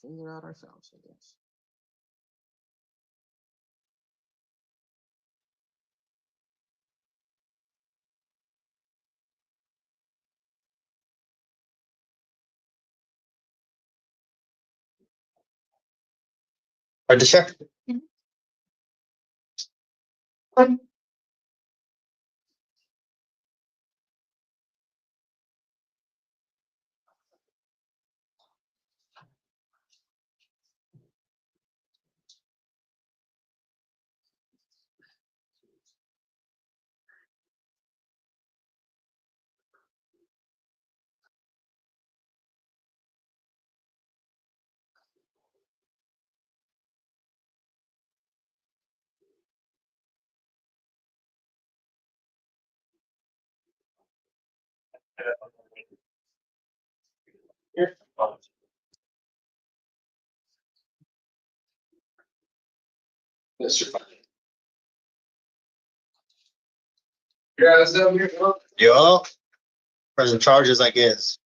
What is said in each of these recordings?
figure it out ourselves, I guess. Hard to check. Yo, present charges, I guess.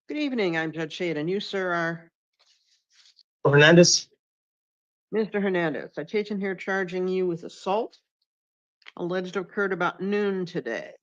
Good evening, I'm Judge Shade, and you, sir, are Hernandez. Mr. Hernandez. Citation here charging you with assault alleged to have occurred about noon today.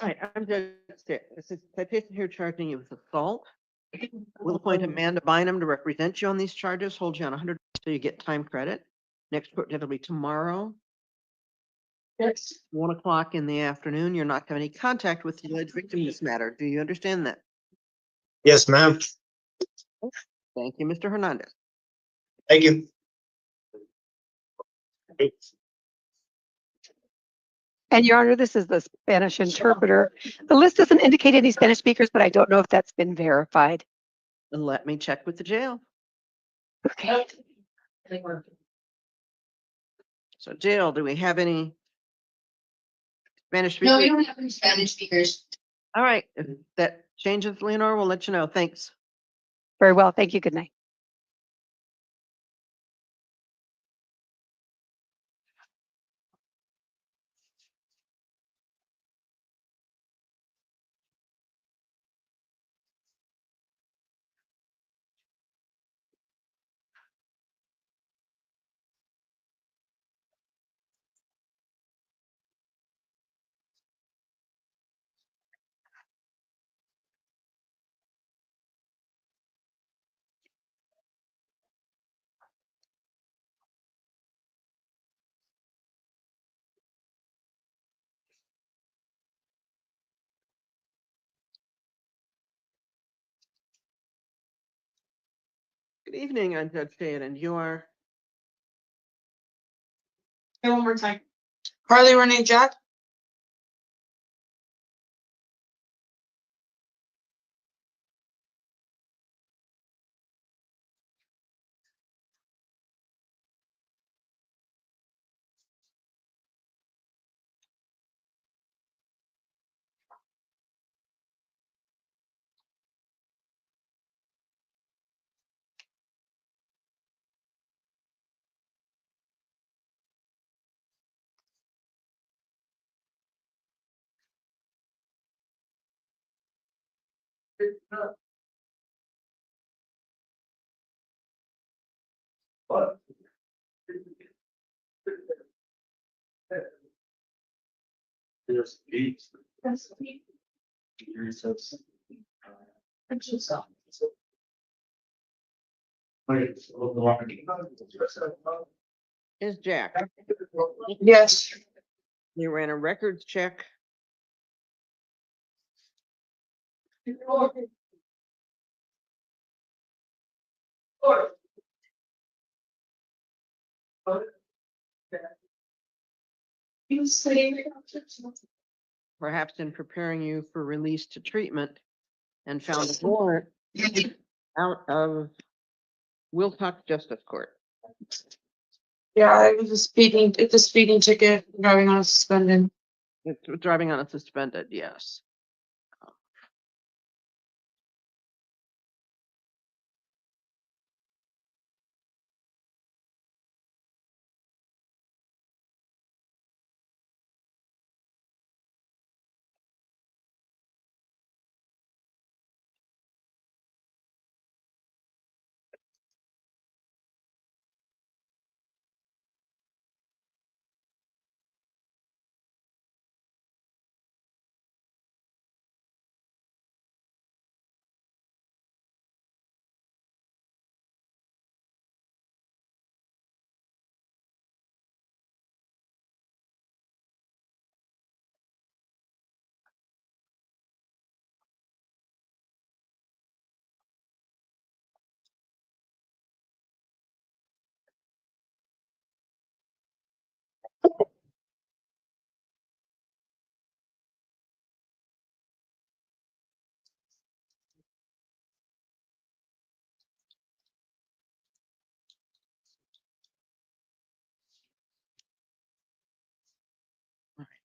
All right, I'm Judge Stitt. This is citation here charging you with assault. We'll appoint Amanda Bynum to represent you on these charges, hold you on 100 so you get time credit. Next court date will be tomorrow. Yes. 1 o'clock in the afternoon. You're not having any contact with the alleged victim in this matter. Do you understand that? Yes, ma'am. Thank you, Mr. Hernandez. Thank you. And Your Honor, this is the Spanish interpreter. The list doesn't indicate any Spanish speakers, but I don't know if that's been verified. And let me check with the jail. Okay. So jail, do we have any Spanish No, we speaking? don't have any Spanish speakers. All right, if that changes, Leonore, we'll let you know. Thanks. Very well. Thank you. Good night. Good evening, I'm Judge Shade, and you are, Hey, one more time. Harley, Rene, Jack. is Jack. Yes. You ran a records check. Perhaps in preparing you for release to treatment, and found a warrant out of Wilcox Justice Court. Yeah, it was it's a speeding ticket, driving on a suspended. It's driving on a suspended, yes.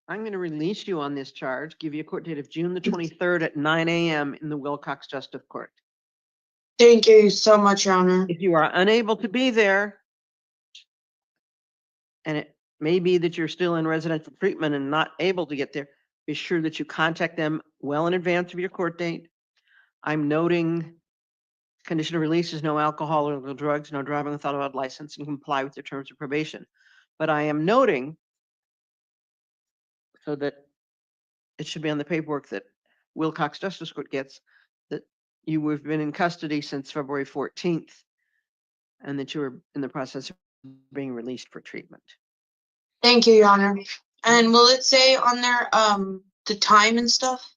I'm going to release you on this charge, give you a court date of June the 23rd at 9 a.m. in the Wilcox Justice Court. Thank you so much, Your Honor. If you are unable to be there, and it may be that you're still in residential treatment and not able to get there, be sure that you contact them well in advance of your court date. I'm noting condition of release is no alcohol or illegal drugs, no driving without a valid license, and comply with your terms of probation. But I am noting, so that it should be on the paperwork that Wilcox Justice Court gets, that you have been in custody since February 14th, and that you are in the process of being released for treatment. Thank you, Your Honor. And will it say on there, the time and stuff?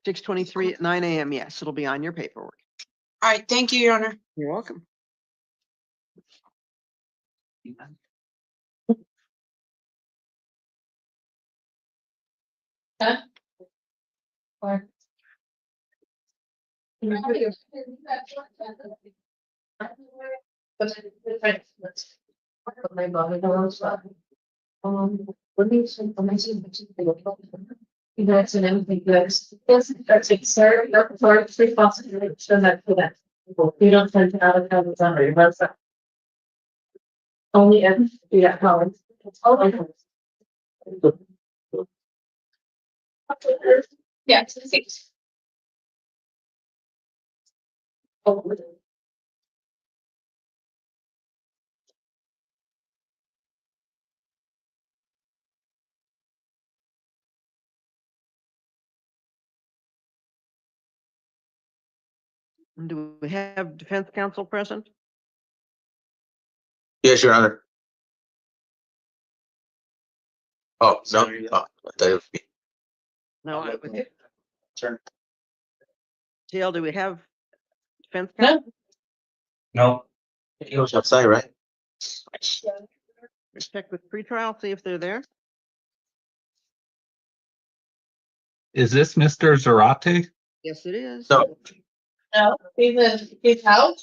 6:23 at 9 a.m. Yes, it'll be on your paperwork. All right, thank you, Your Honor. You're welcome. That's an everything that's a sir, that's responsibility, so that for that. You don't send it out of town, it's on your website. Only if you got college. Yeah, it's six. Do we have defense counsel present? Yes, Your Honor. Oh, no. Oh, I thought it was me. No, I would. Sure. Jail, do we have defense No. counsel? No. He was outside, right? Let's check with pretrial, see if they're there. Is this Mr. Zerate? Yes, it is. No. No, he's out.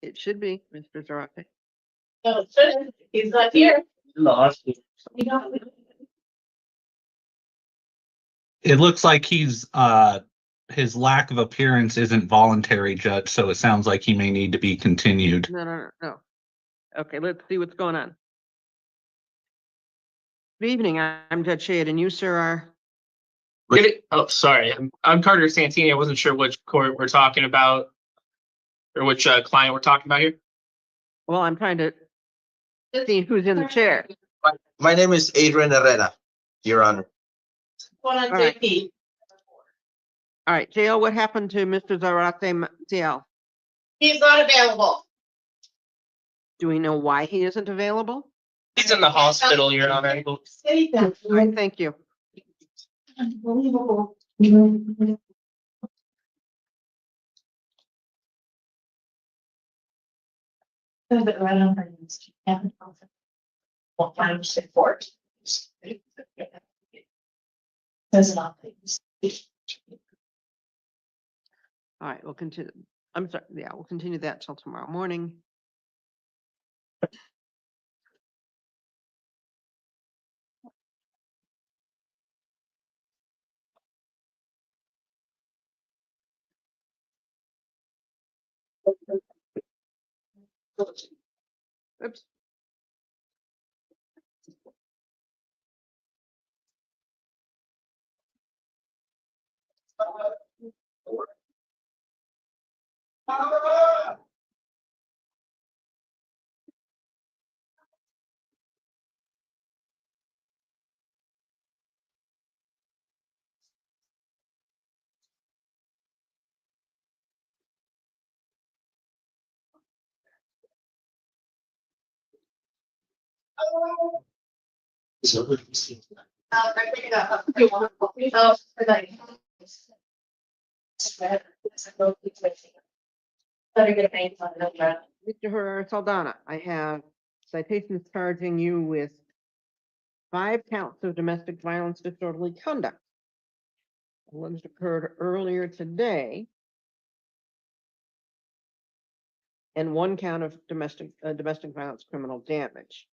It should be Mr. Zerate. No, it shouldn't. He's not here. Lost. You know, It looks like his lack of appearance isn't voluntary, Judge, so it sounds like he may need to be continued. No. Okay, let's see what's going on. Good evening, I'm Judge Shade, and you, sir, are? Oh, sorry. I'm Carter Santini. I wasn't sure which court we're talking about or which client we're talking about here. Well, I'm trying to see who's in the chair. My name is Adrian Herrera, Your Honor. one on All right. JP. All right, jail, what happened to Mr. Zarate CL? He's not available. Do we know why he isn't available? He's in the hospital, Your Honor. Say that. All right, thank you. Unbelievable. But right on her knees. What kind of support? There's nothing. All right, we'll continue. I'm sorry, yeah, we'll continue that till tomorrow morning. Oops. Mr. Herrera Saldana, I have citations charging you with 5 counts of domestic violence disorderly conduct. One occurred earlier today. And 1 count of domestic violence criminal damage.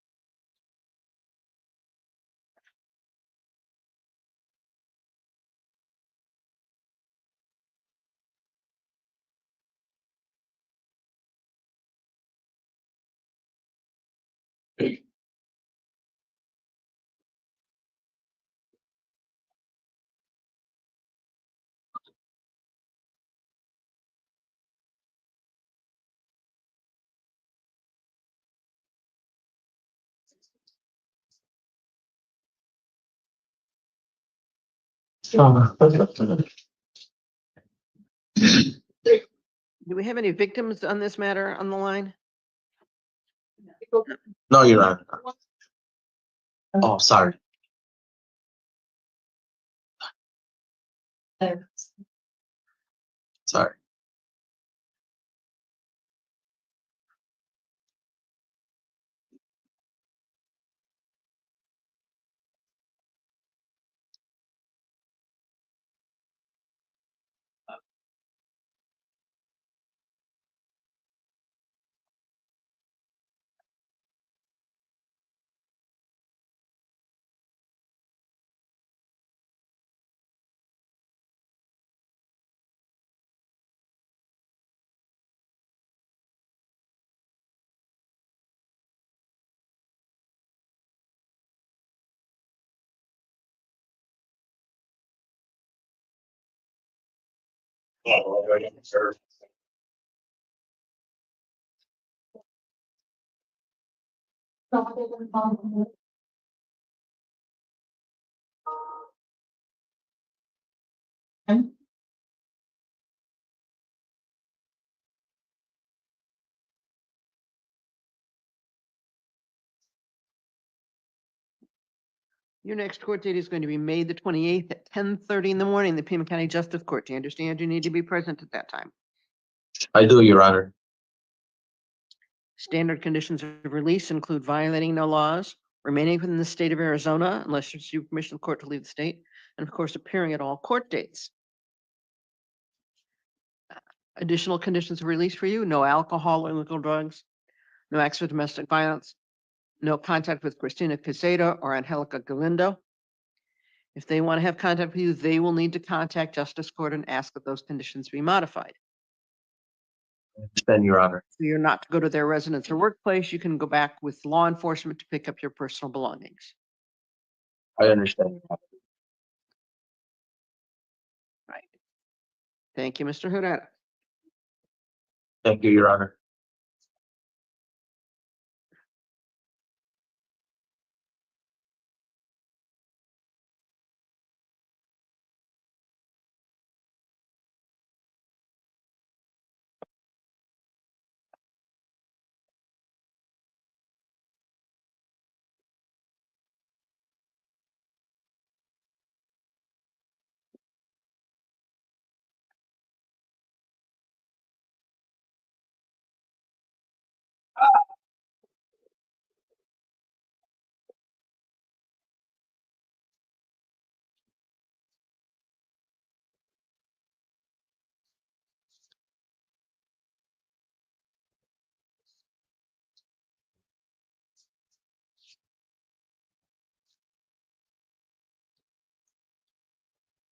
Do we have any victims on this matter on the line? No, Your Honor. Oh, sorry. Sorry. Your next court date is going to be May the 28th at 10:30 in the morning, the Pima County Justice Court. Do you understand? You need to be present at that time. I do, Your Honor. Standard conditions of release include violating no laws, remaining within the state of Arizona unless you receive permission of the court to leave the state, and of course, appearing at all court dates. Additional conditions of release for you: no alcohol or illegal drugs, no acts of domestic violence, no contact with Christina Caseta or Angelica Galindo. If they want to have contact with you, they will need to contact Justice Court and ask that those conditions be modified. I understand, Your Honor. So you're not to go to their residence or workplace. You can go back with law enforcement to pick up your personal belongings. I understand, Your Honor. Right. Thank you, Mr. Hernandez. Thank you, Your Honor.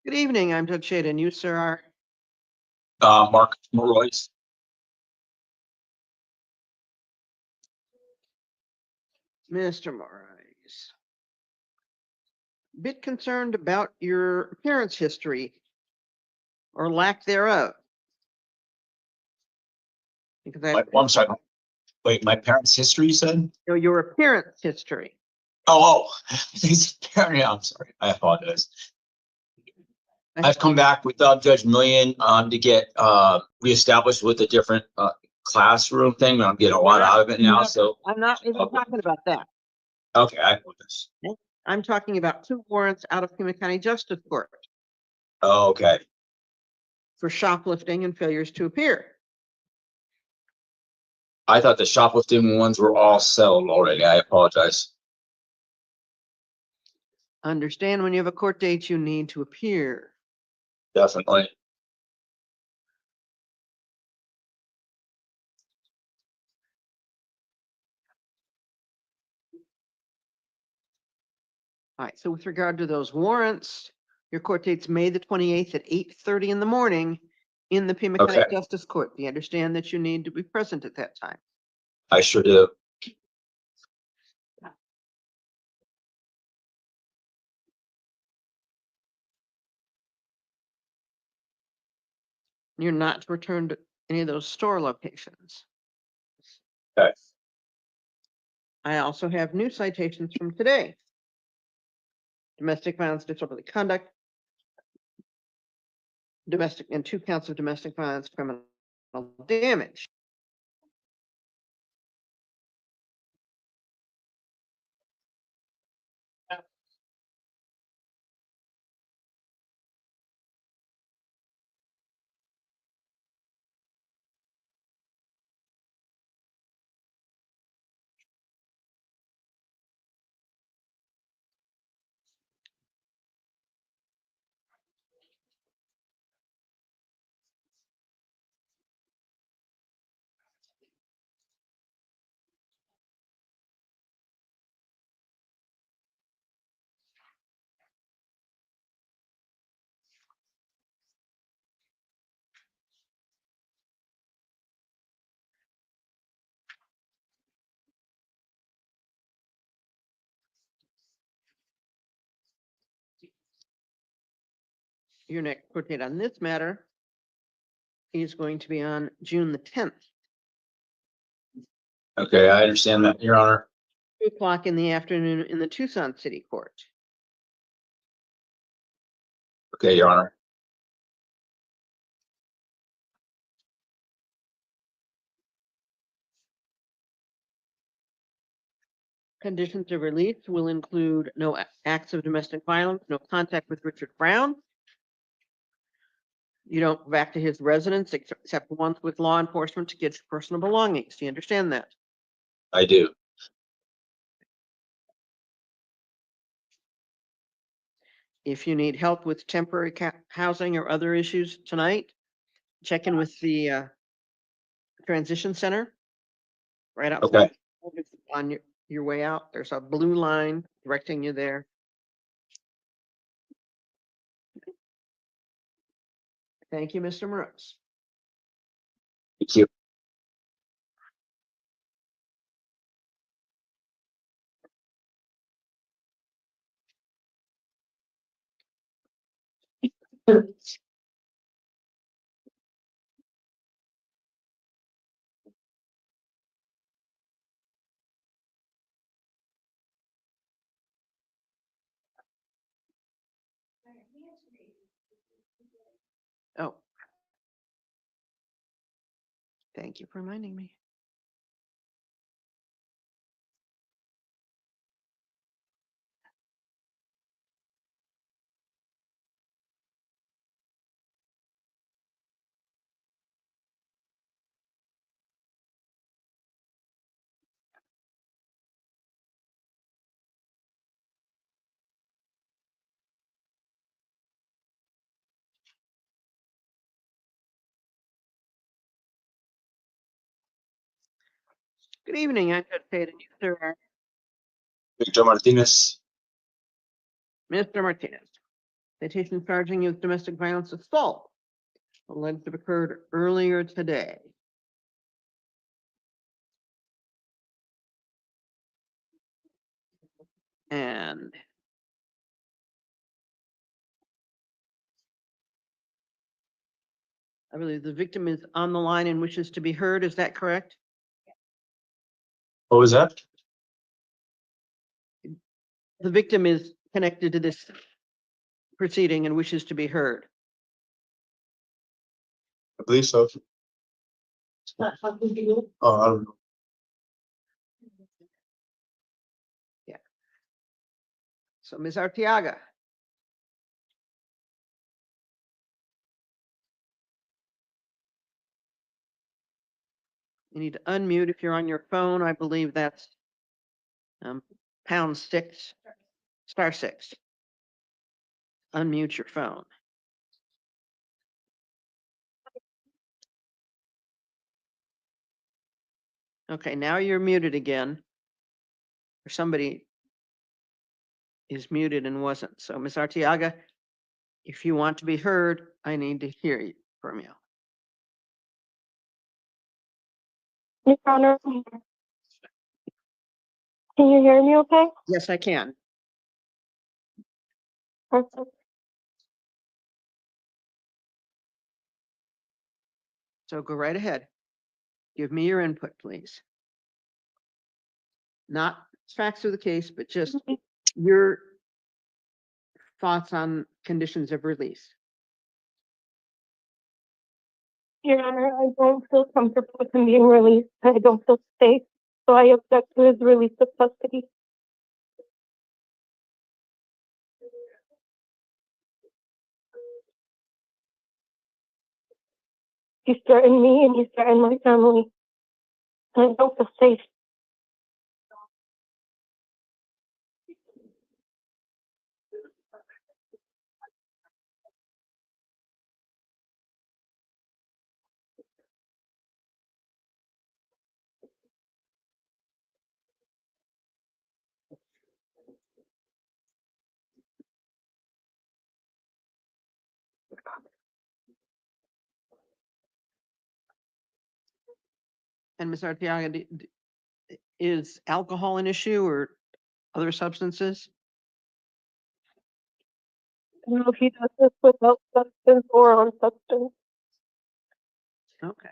Good evening. I'm Judge Shade, and you, sir, are Mark Moroy. Mr. Morris. Bit concerned about your appearance history or lack thereof. Because I'm sorry. Wait, my parents' history, you said? know your appearance history. Oh, yeah, I'm sorry. I apologize. I've come back with Judge Million to get reestablished with a different classroom thing. I'm getting a lot out of it now. So I'm not even talking about that. okay, I apologize. I'm talking about 2 warrants out of Pima County Justice Court Oh, okay. for shoplifting and failures to appear. I thought the shoplifting ones were all settled already. I apologize. Understand when you have a court date, you need to appear. Definitely. All right, so with regard to those warrants, your court date's May the 28th at 8:30 in the morning in the Pima County Okay. Justice Court. Do you understand that you need to be present at that time? I sure do. You're not to return to any of those store locations. Okay. I also have new citations from today. Domestic violence, disorderly conduct, domestic, and 2 counts of domestic violence, criminal damage. Your next court date on this matter is going to be on June the 10th, Okay, I understand that, Your Honor. 2 o'clock in the afternoon in the Tucson City Court. Okay, Your Honor. Conditions of release will include no acts of domestic violence, no contact with Richard Brown. You don't go back to his residence except once with law enforcement to get your personal belongings. Do you understand that? I do. If you need help with temporary housing or other issues tonight, check in with the transition center right outside. On your way out, there's a blue line directing you there. Thank you, Mr. Morose. Thank you. Oh. Thank you for reminding me. Good evening, I'm Judge Hayden. Sir, Victor Martinez. Mr. Martinez. Citation charging you with domestic violence assault alleged to have occurred earlier today. And I believe the victim is on the line and wishes to be heard. Is that correct? What was that? The victim is connected to this proceeding and wishes to be heard. I believe so. Not something to do. Oh, I don't know. So Ms. Arteaga. You need to unmute if you're on your phone. I believe that's #6, *6. Unmute your phone. Okay, now you're muted again. Or somebody is muted and wasn't. So Ms. Arteaga, if you want to be heard, I need to hear you from you. Your Honor, can you hear me okay? Yes, I can. Perfect. So go right ahead. Give me your input, please. Not facts of the case, but just your thoughts on conditions of release. Your Honor, I don't feel comfortable with him being released. I don't feel safe, so I object to his release of custody. He's threatened me and he's threatened my family. And I don't feel safe. And Ms. Arteaga, is alcohol an issue or other substances? I don't know if he does this without substance or on substance. Okay.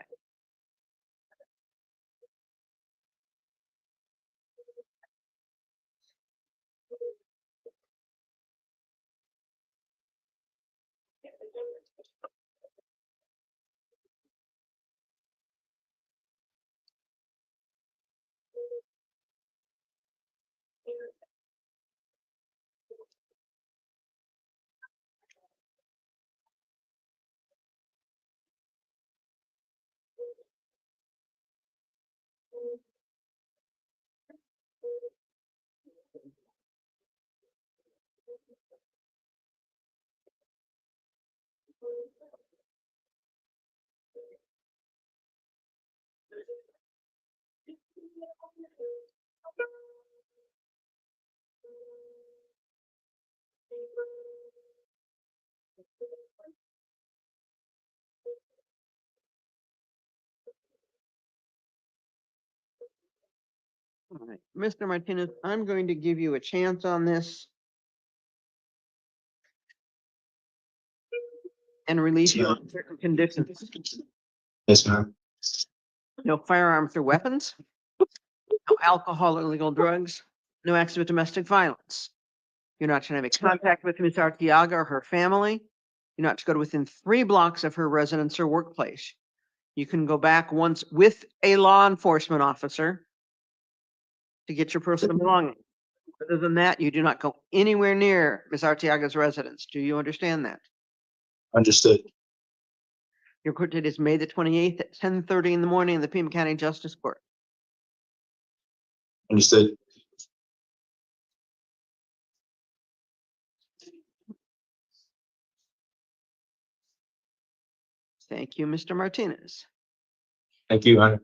All right, Mr. Martinez, I'm going to give you a chance on this and release you on certain conditions. Yes, ma'am. No firearms or weapons, no alcohol or illegal drugs, no acts of domestic violence. You're not to have any contact with Ms. Arteaga or her family. You're not to go to within 3 blocks of her residence or workplace. You can go back once with a law enforcement officer to get your personal belongings. Other than that, you do not go anywhere near Ms. Arteaga's residence. Do you understand that? Understood. Your court date is May the 28th at 10:30 in the morning in the Pima County Justice Court. Understood. Thank you, Mr. Martinez. Thank you, Hunter.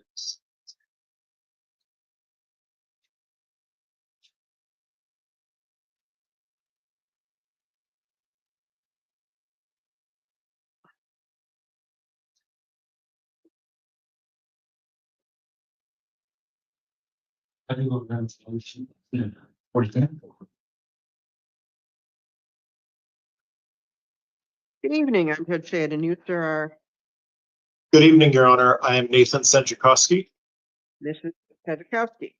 Good evening, I'm Judge Shade, and you, sir, are Good evening, Your Honor. I am Nathan Sedricski. Mrs. Sedricki.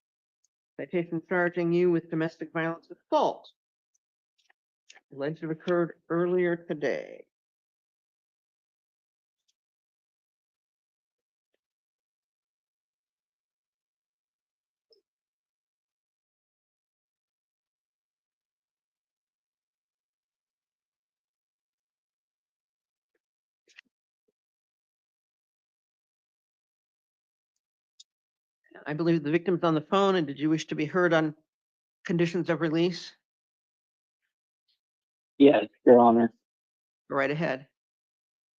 Citation charging you with domestic violence assault. Alleged to have occurred earlier today. I believe the victim's on the phone, and did you wish to be heard on conditions of release? Yes, Your Honor. Go right ahead.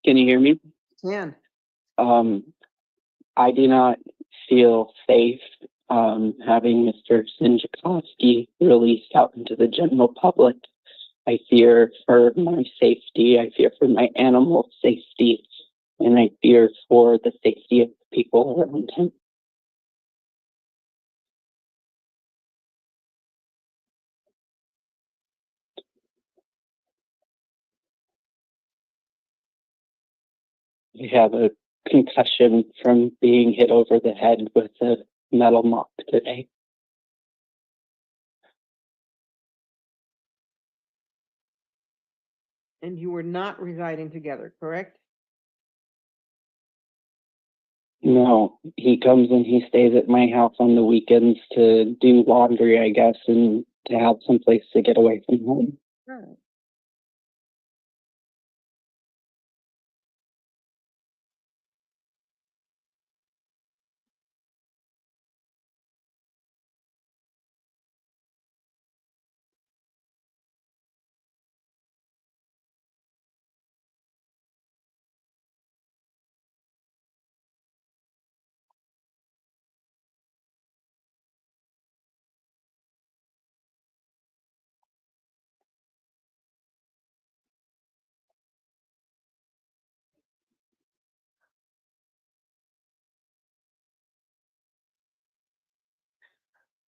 Can you hear me? Can. I do not feel safe having Mr. Sedricki released out into the general public. I fear for my safety. I fear for my animal safety. And I fear for the safety of the people around him. I have a concussion from being hit over the head with a metal mop today. And you were not residing together, correct? No, he comes and he stays at my house on the weekends to do laundry, I guess, and to have some place to get away from home. All right.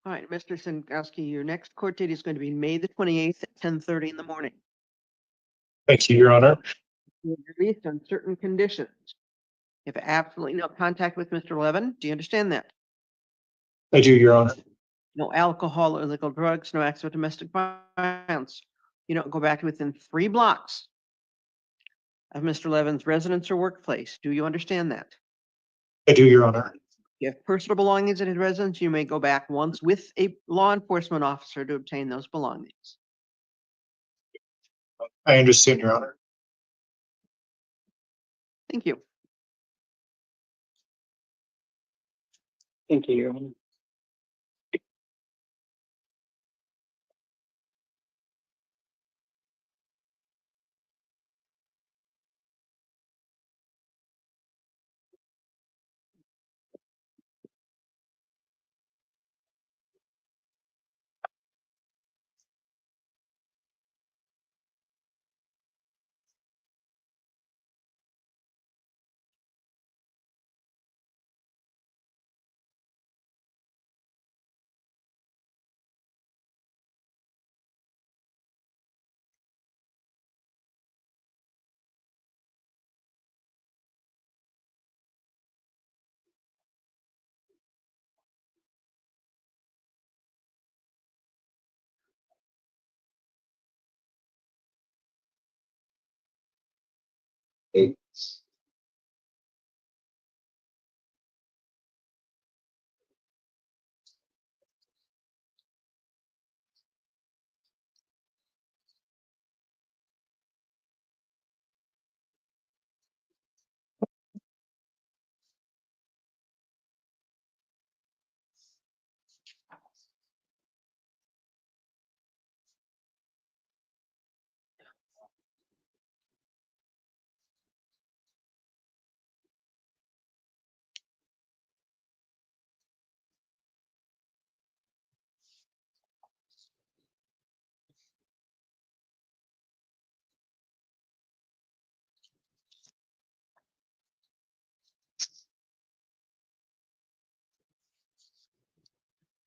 All right, Mr. Sedricki, your next court date is going to be May the 28th at 10:30 in the morning. Thank you, Your Honor. You're released on certain conditions. You have absolutely no contact with Mr. Levin. Do you understand that? I do, Your Honor. No alcohol or illegal drugs, no acts of domestic violence. You don't go back to within 3 blocks of Mr. Levin's residence or workplace. Do you understand that? I do, Your Honor. You have personal belongings at his residence. You may go back once with a law enforcement officer to obtain those belongings. I understand, Your Honor. Thank you. Thank you, Your Honor.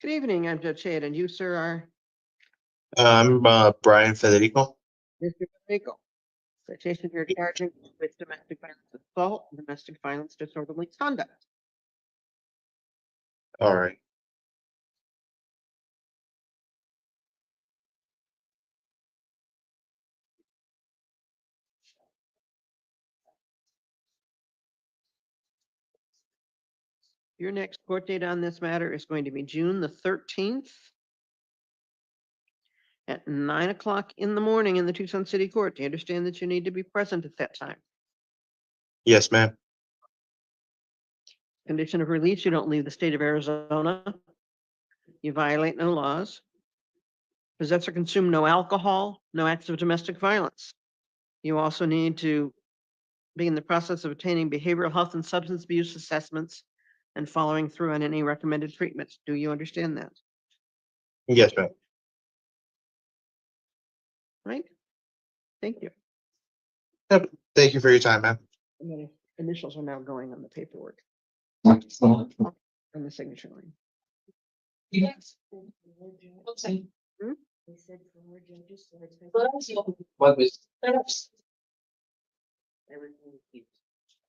Good evening. I'm Judge Shade, and you, sir, are I'm Brian Federico. Mr. Federico. Citation here charging with domestic violence assault, and domestic violence disorderly conduct. All right. Your next court date on this matter is going to be June the 13th at 9 o'clock in the morning in the Tucson City Court. Do you understand that you need to be present at that time? Yes, ma'am. Condition of release, you don't leave the state of Arizona. You violate no laws. Possess or consume no alcohol, no acts of domestic violence. You also need to be in the process of obtaining behavioral health and substance abuse assessments and following through on any recommended treatments. Do you understand that? Yes, ma'am. Right? Thank you. Yep. Thank you for your time, ma'am. And the initials are now going on the paperwork, on the signature line. Hmm?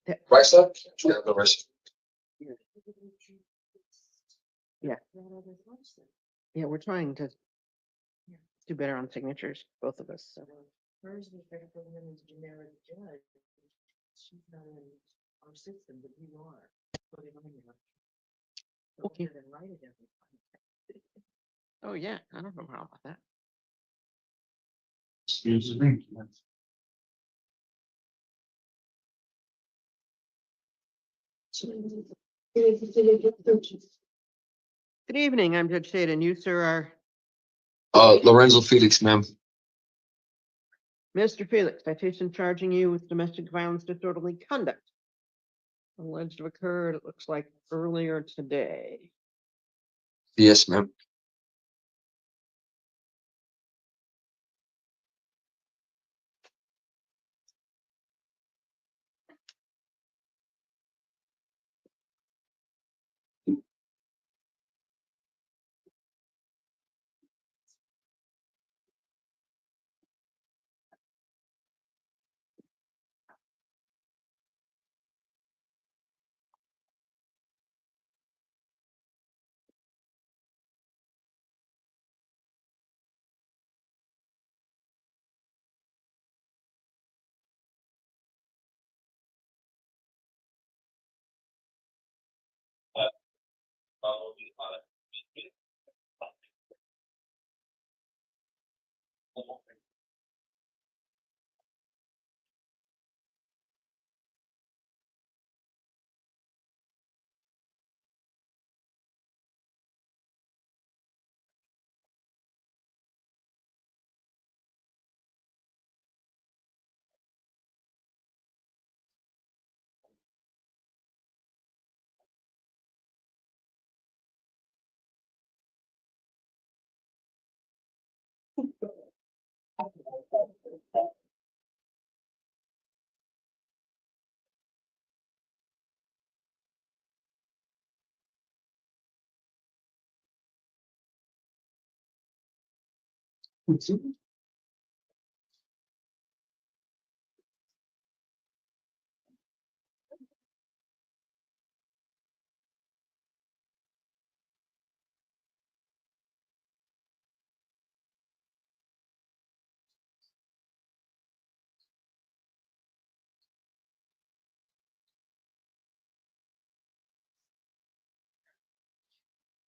That- Rice up? Yeah, the rice. Yeah. Yeah, we're trying to do better on signatures, both of us, so. Hers was better for him as generic judge. She's not in our system, but you are. Put it on there. Go Okay. ahead and write it every time. Oh, yeah, I don't know how about that. Excuse me. Good evening, I'm Judge Shade, and you, sir, are Lorenzo Felix, ma'am. Mr. Felix, citation charging you with domestic violence disorderly conduct. Alleged to have occurred, it looks like earlier today. Yes, ma'am.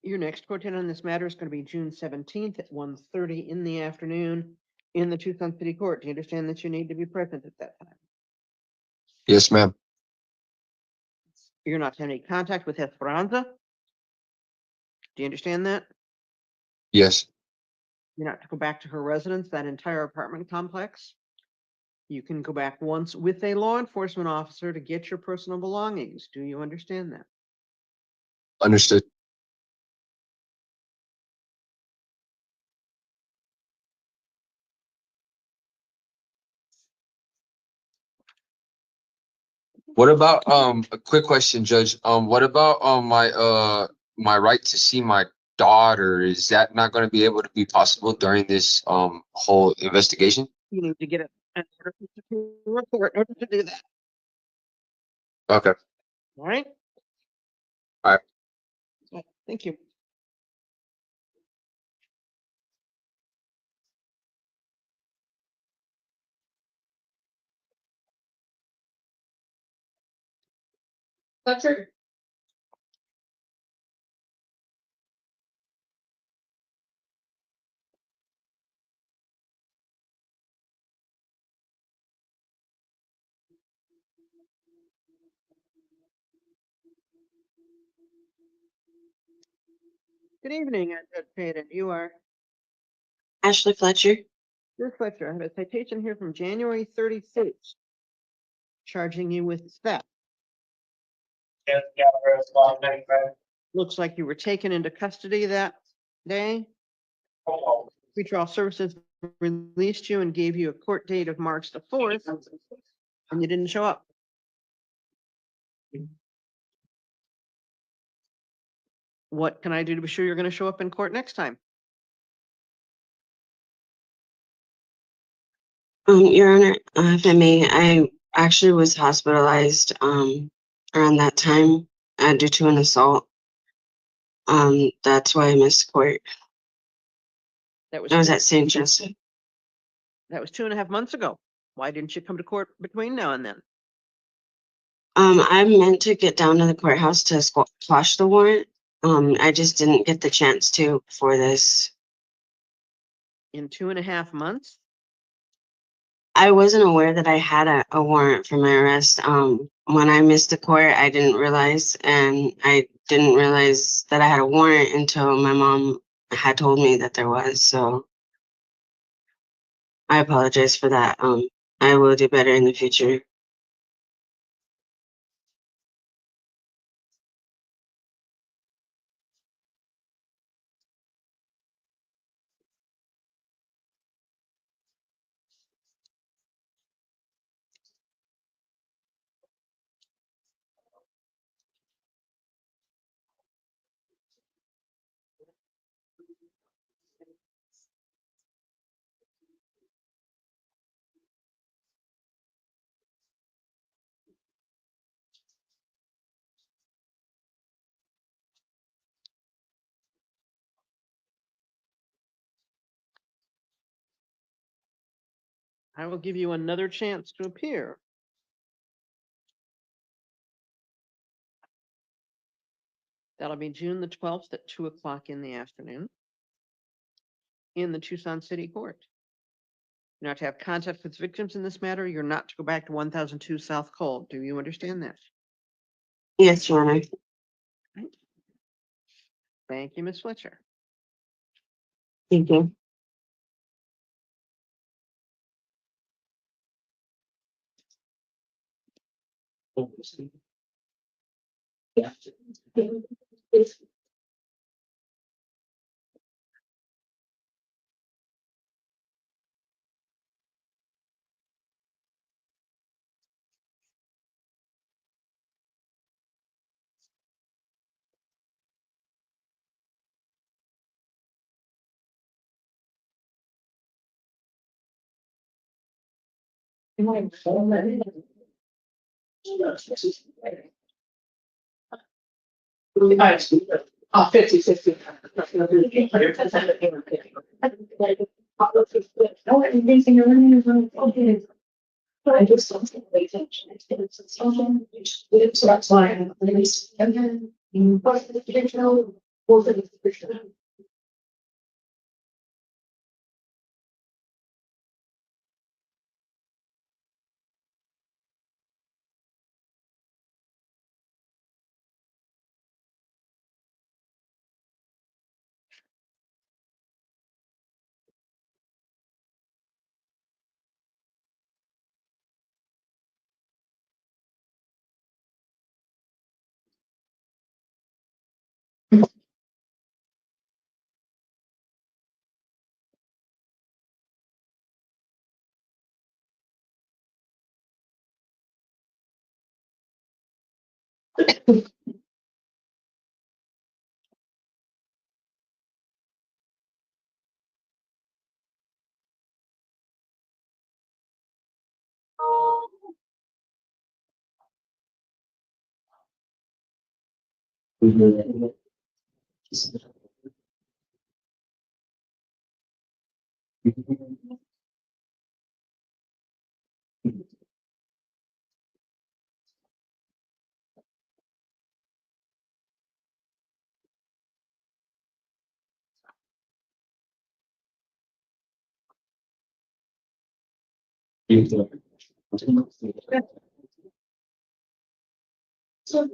Your next court date on this matter is going to be June 17th at 1:30 in the afternoon in the Tucson City Court. Do you understand that you need to be present at that time? Yes, ma'am. You're not to have any contact with Esperanza? Do you understand that? Yes. You're not to go back to her residence, that entire apartment complex? You can go back once with a law enforcement officer to get your personal belongings. Do you understand that? Understood. What about a quick question, Judge? What about my right to see my daughter? Is that not going to be able to be possible during this whole investigation? You need to get an order from the Superior Court in order to do that. Okay. All right? All right. Thank you. Fletcher. Good evening, Judge Payton. You are Ashley Fletcher. Mr. Fletcher. I have a citation here from January 31st charging you with theft. Looks like you were taken into custody that day. Pretrial services released you and gave you a court date of March the 4th, and you didn't show up. What can I do to be sure you're going to show up in court next time? Your Honor, if I may, I actually was hospitalized around that time due to an assault. That's why I missed court. That was I was at St. Joseph. that was 2.5 months ago. Why didn't you come to court between now and then? I meant to get down to the courthouse to quash the warrant. I just didn't get the chance to for this. In 2.5 months? I wasn't aware that I had a warrant for my arrest. When I missed the court, I didn't realize, and I didn't realize that I had a warrant until my mom had told me that there was. So I apologize for that. I will do better in the future. I will give you another chance to appear. That'll be June the 12th at 2 o'clock in the afternoon in the Tucson City Court. You're not to have contact with victims in this matter. You're not to go back to 1002 South Cole. Do you understand that? Yes, Your Honor. Thank you, Ms. Fletcher. Thank you. Yeah. Oh, 50-50. No, everything you're learning is okay. But I just don't think they think it's something. So that's why I'm released. And then you put the potential, both of the potential.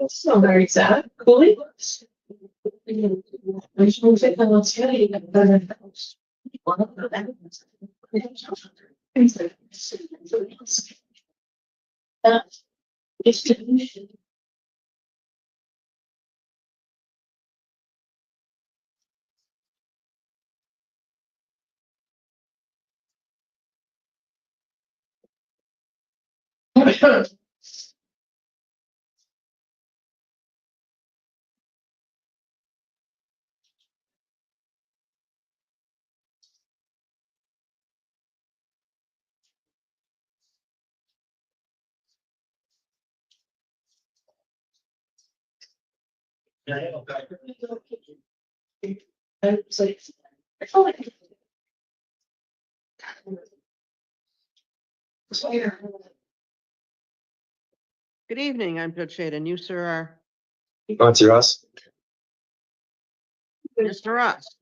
So very sad. Coolie. I just want to say hello to distribution. Good evening. I'm Judge Shade, and you, sir, are Auntie Russ. Mr. Russ.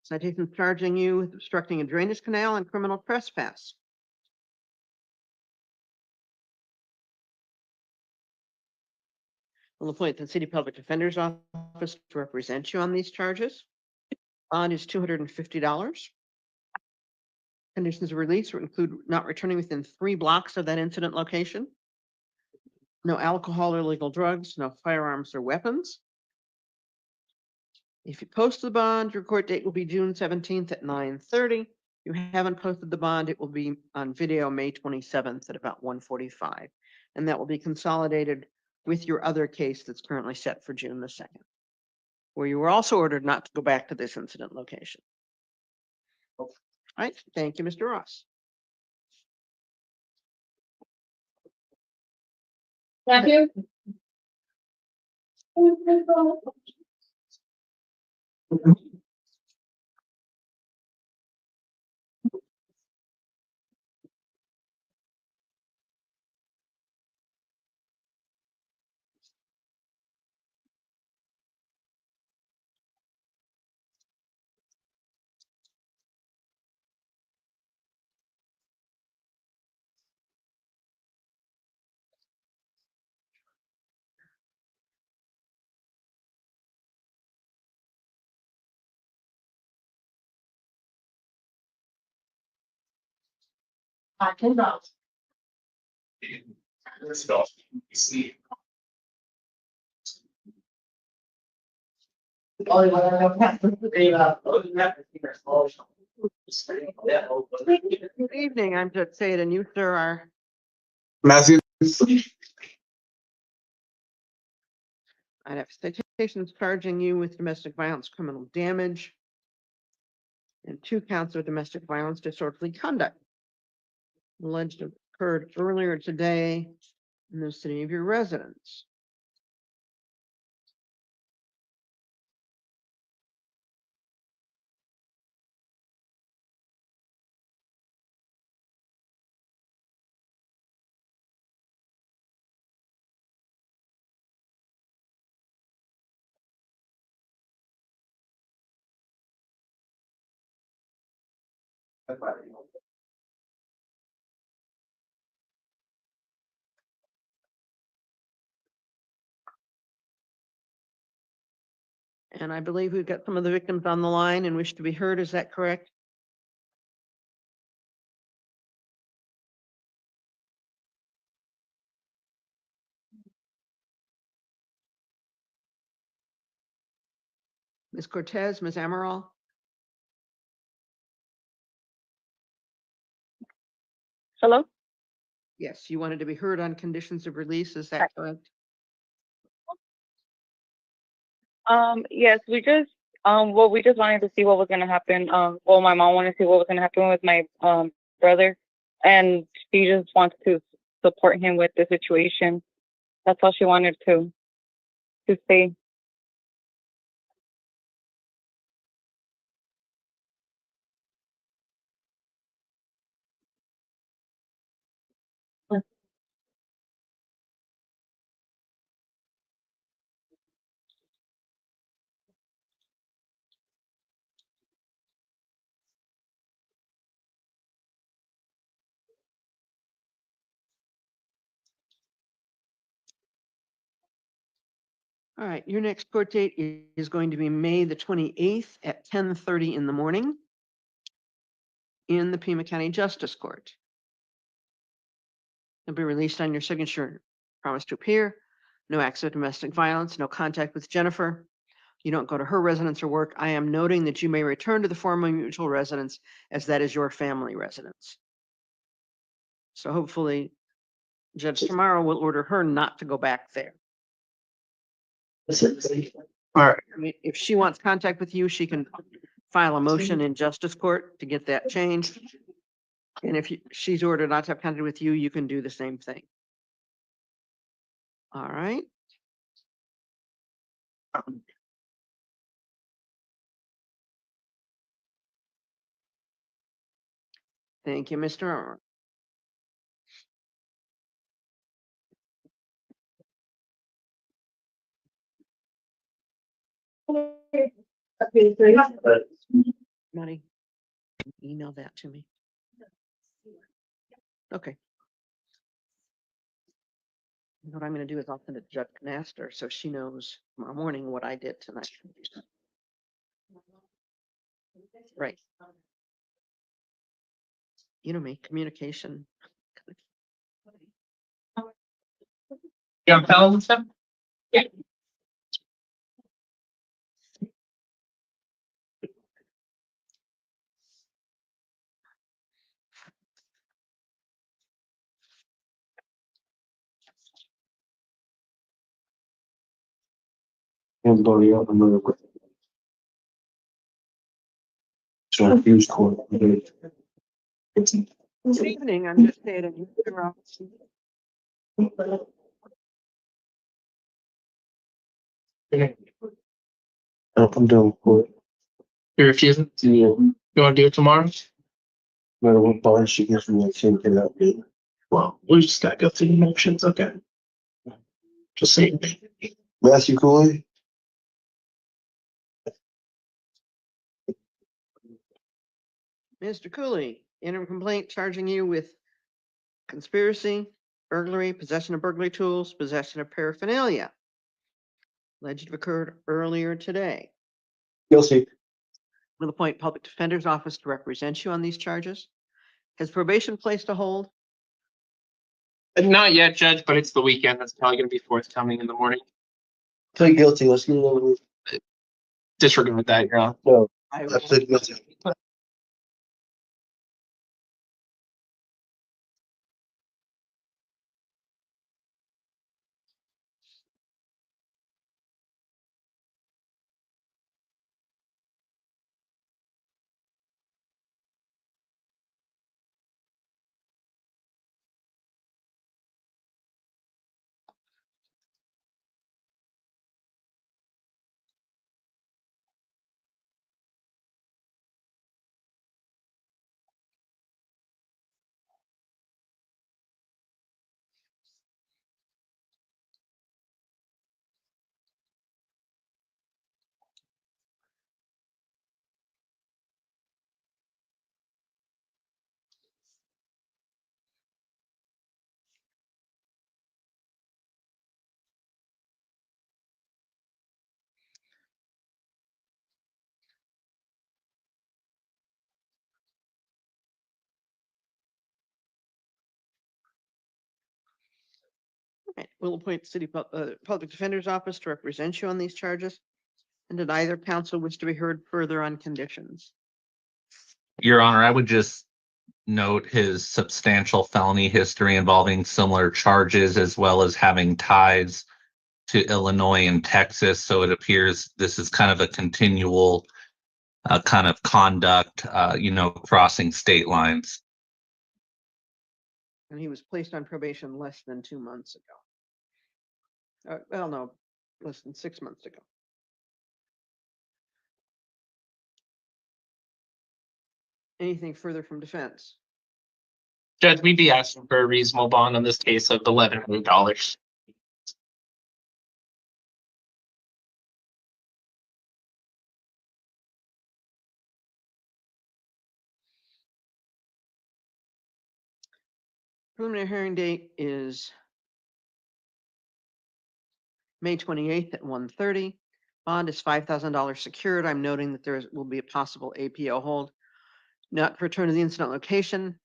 Citation charging you with obstructing a drainage canal and criminal trespass. We'll appoint the City Public Defender's Office to represent you on these charges. Bond is $250. Conditions of release will include not returning within 3 blocks of that incident location. No alcohol or illegal drugs, no firearms or weapons. If you post the bond, your court date will be June 17th at 9:30. If you haven't posted the bond, it will be on video May 27th at about 1:45. And that will be consolidated with your other case that's currently set for June the 2nd, where you were also ordered not to go back to this incident location. All right, thank you, Mr. Ross. Matthew? I cannot. Let's go. See. Only one I have to say about. Good evening, I'm Judge Sayed, and you, sir, are. Matthew. I have citations charging you with domestic violence, criminal damage, and 2 counts of domestic violence, disorderly conduct. Alleged to have occurred earlier today in the city of your residence. And I believe we've got some of the victims on the line and wish to be heard. Is that correct? Ms. Cortez, Ms. Amaral? Hello? Yes, you wanted to be heard on conditions of release. Is that correct? Yes, we just we just wanted to see what was gonna happen. Well, my mom wanted to see what was gonna happen with my brother, and she just wants to support him with the situation. That's all she wanted to say. All right, your next court date is going to be May the 28th at 10:30 in the morning in the Pima County Justice Court. You'll be released on your signature. Promise to appear. No acts of domestic violence, no contact with Jennifer. You don't go to her residence or work. I am noting that you may return to the former mutual residence as that is your family residence. So hopefully Judge tomorrow will order her not to go back there. All right. I mean, if she wants contact with you, she can file a motion in justice court to get that changed. And if she's ordered not to have contact with you, you can do the same thing. All right. Thank you, Mr. Armour. Money, email that to me. Okay. What I'm going to do is I'll send it to Judge Canaster so she knows tomorrow morning what I did tonight. Right. You know me, communication. You on panel with them? Yeah. Good evening, I'm just saying. I'm done for it. You're refusing? Yeah. You wanna do it tomorrow? No matter what bond she gives me, I can't get out. Well, we just gotta go through the motions, okay? Just saying. Matthew Coolie. Mr. Cooley, interim complaint charging you with conspiracy, burglary, possession of burglary tools, possession of paraphernalia. Alleged to have occurred earlier today. Guilty. Will appoint public defender's office to represent you on these charges. Has probation placed a hold? Not yet, Judge, but it's the weekend. That's probably going to be forthcoming in the morning. Plead guilty. Let's get it over with. Disregard that, Your Honor. No, I I plead guilty. Okay, we'll appoint Public Defender's Office to represent you on these charges. And did either counsel wish to be heard further on conditions? Your Honor, I would just note his substantial felony history involving similar charges, as well as having ties to Illinois and Texas. So it appears this is kind of a continual kind of conduct, crossing state lines. And he was placed on probation less than 2 months ago. Well, no, less than 6 months ago. Anything further from defense? Judge, we'd be asking for a reasonable bond on this case of $1,100. Preliminary hearing date is May 28th at 1:30. Bond is $5,000 secured. I'm noting that there will be a possible APO hold. Not to return to the incident location.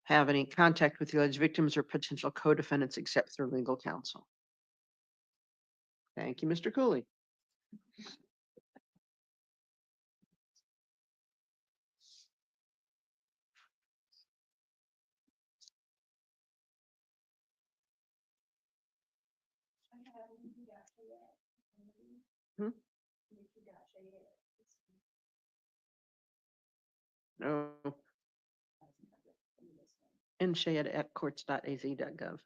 Have any contact with the alleged victims or potential co-defendants except through legal counsel. Thank you, Mr. Coolie. Hmm? No. nshade@courts.az.gov.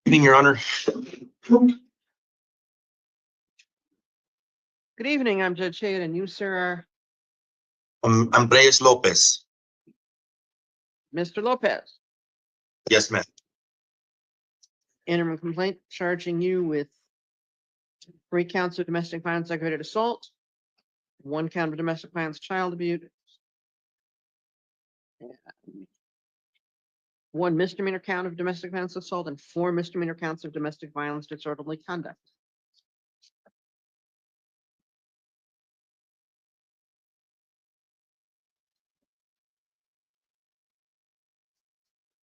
Evening, Your Honor. Good evening, I'm Judge Shade, and you, sir, are Andreas Lopez. Mr. Lopez. Yes, ma'am. Interim complaint charging you with 3 counts of domestic violence, aggravated assault, 1 count of domestic violence, child abuse, and 1 misdemeanor count of domestic violence assault, and 4 misdemeanor counts of domestic violence disorderly conduct.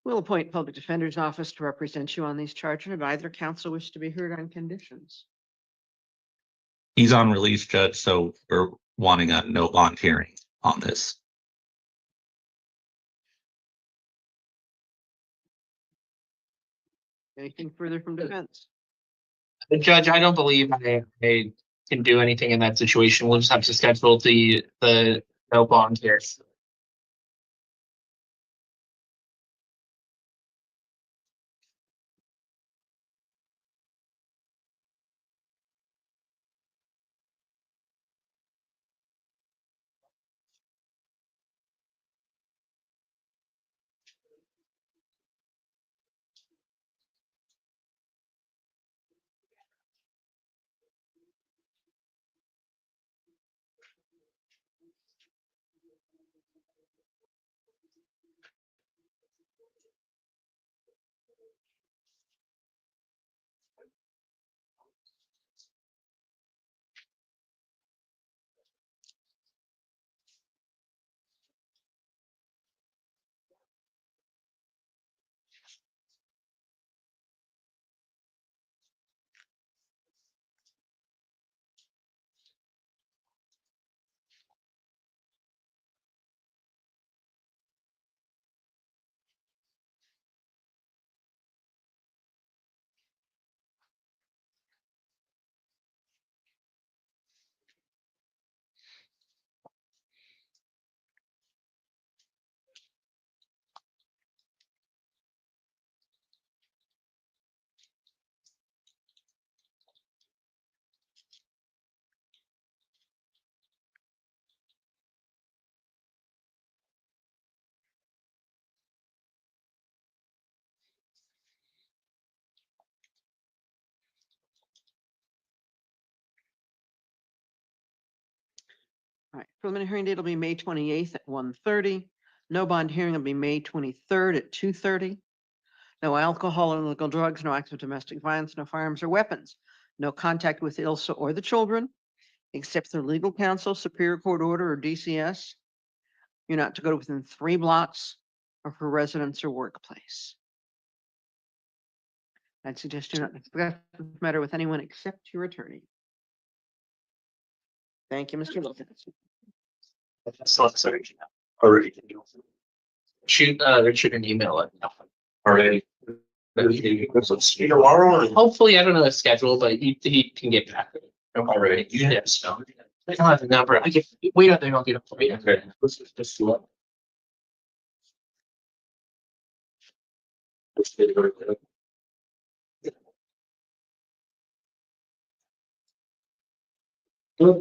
We'll appoint Public Defender's Office to represent you on these charges. If either counsel wish to be heard on conditions. He's on release, Judge, so we're wanting a no bond hearing on this. Anything further from defense? Judge, I don't believe I can do anything in that situation. We'll just have to schedule the no bond here. All right, preliminary hearing date will be May 28th at 1:30. No bond hearing will be May 23rd at 2:30. No alcohol or illegal drugs, no acts of domestic violence, no firearms or weapons. No contact with Ilsa or the children, except through legal counsel, Superior Court order, or DCS. You're not to go within 3 blocks of her residence or workplace. I'd suggest you not discuss this matter with anyone except your attorney. Thank you, Mr. Lopez. Sorry. Already. Shoot an email it. Already. Tomorrow. Hopefully, I don't know the schedule, but he can get back. Already. Yes. I don't have the number. I get wait out there. I'll get a plate. Okay. This is just slow. You're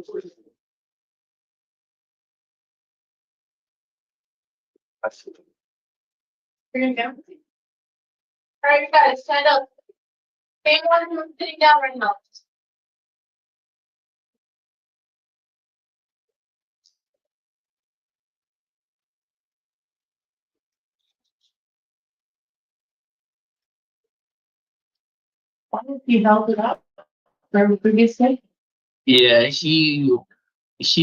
gonna go? All right, guys, stand up. Anyone who's sitting down right now. Why did you held it up? From previously? Yeah, he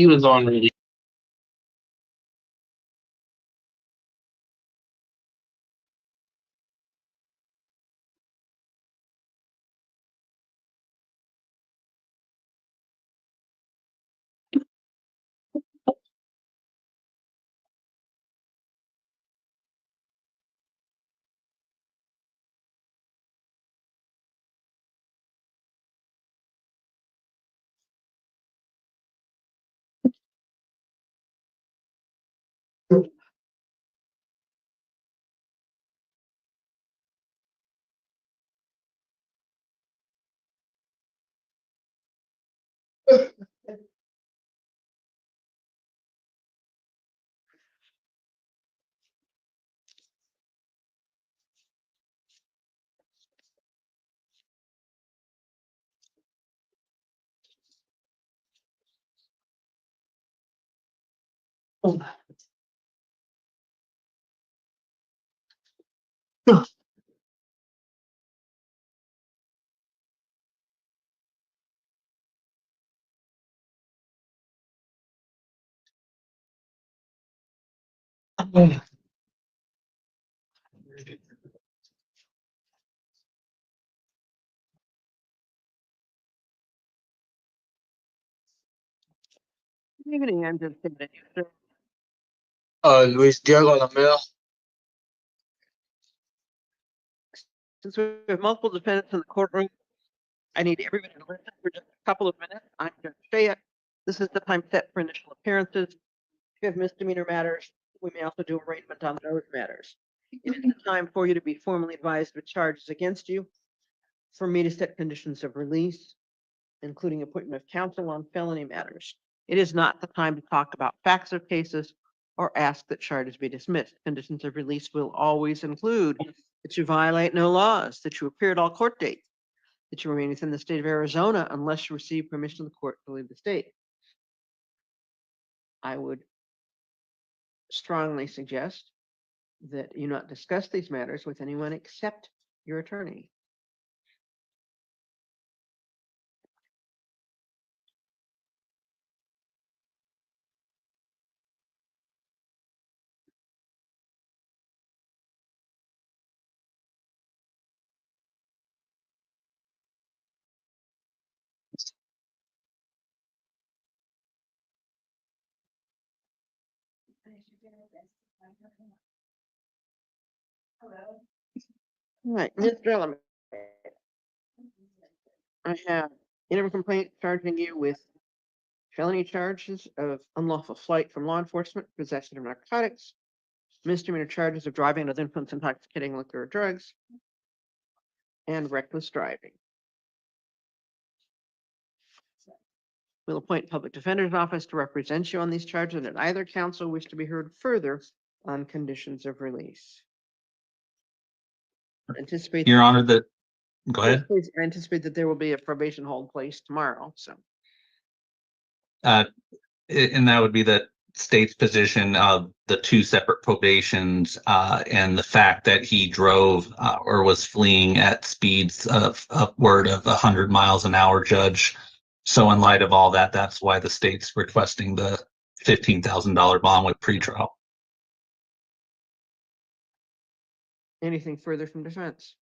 was on really. Good evening, I'm just Luis Diego Alameda. Since we have multiple defendants in the courtroom, I need everybody to listen for just a couple of minutes. I'm Judge Shea. This is the time set for initial appearances. If you have misdemeanor matters, we may also do arraignment on those matters. It is the time for you to be formally advised of charges against you, for me to set conditions of release, including appointment of counsel on felony matters. It is not the time to talk about facts of cases or ask that charges be dismissed. Conditions of release will always include that you violate no laws, that you appear at all court dates, that you remain within the state of Arizona unless you receive permission of the court to leave the state. I would strongly suggest that you not discuss these matters with anyone except your attorney. All right, Ms. Drillman. I have interim complaint charging you with felony charges of unlawful flight from law enforcement, possession of narcotics, misdemeanor charges of driving under the influence of intoxicating liquor or drugs, and reckless driving. We'll appoint public defender's office to represent you on these charges, and either counsel wish to be heard further on conditions of release. Anticipate. Your Honor, that, go ahead. Please, I anticipate that there will be a probation hold placed tomorrow, so. And that would be the state's position of the two separate probations and the fact that he drove or was fleeing at speeds of upward of 100 miles an hour, Judge. So in light of all that, that's why the state's requesting the $15,000 bond with pretrial. Anything further from defense?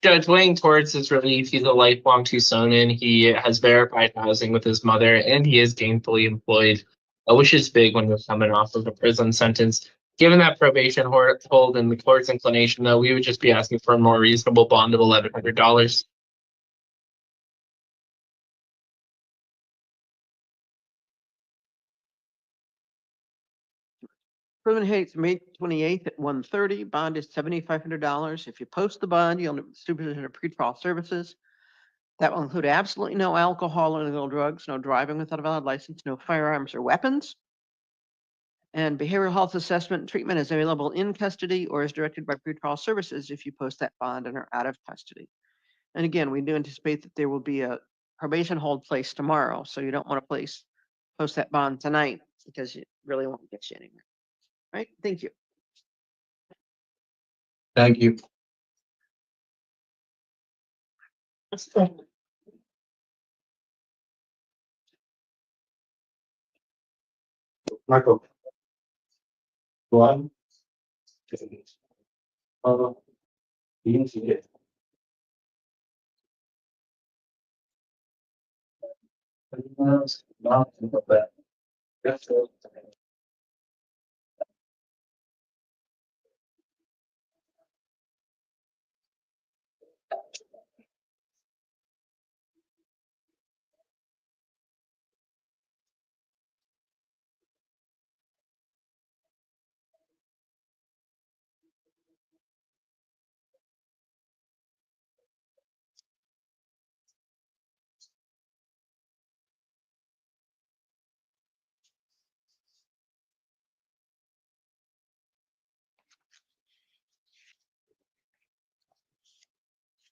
Judge, weighing towards his relief, he's a lifelong Tucsonan. He has verified housing with his mother, and he is gainfully employed, which is big when you're coming off of a prison sentence. Given that probation hold and the court's inclination, though, we would just be asking for a more reasonable bond of $1,100. Preliminary hearing's May 28th at 1:30. Bond is $7,500. If you post the bond, you'll need supervision of pretrial services. That will include absolutely no alcohol or illegal drugs, no driving without a valid license, no firearms or weapons. And behavioral health assessment and treatment is available in custody or is directed by pretrial services if you post that bond and are out of custody. And again, we do anticipate that there will be a probation hold placed tomorrow, so you don't want to post that bond tonight because it really won't get you anywhere. Right? Thank you. Thank you. Michael. Go on. You can see it. That's all.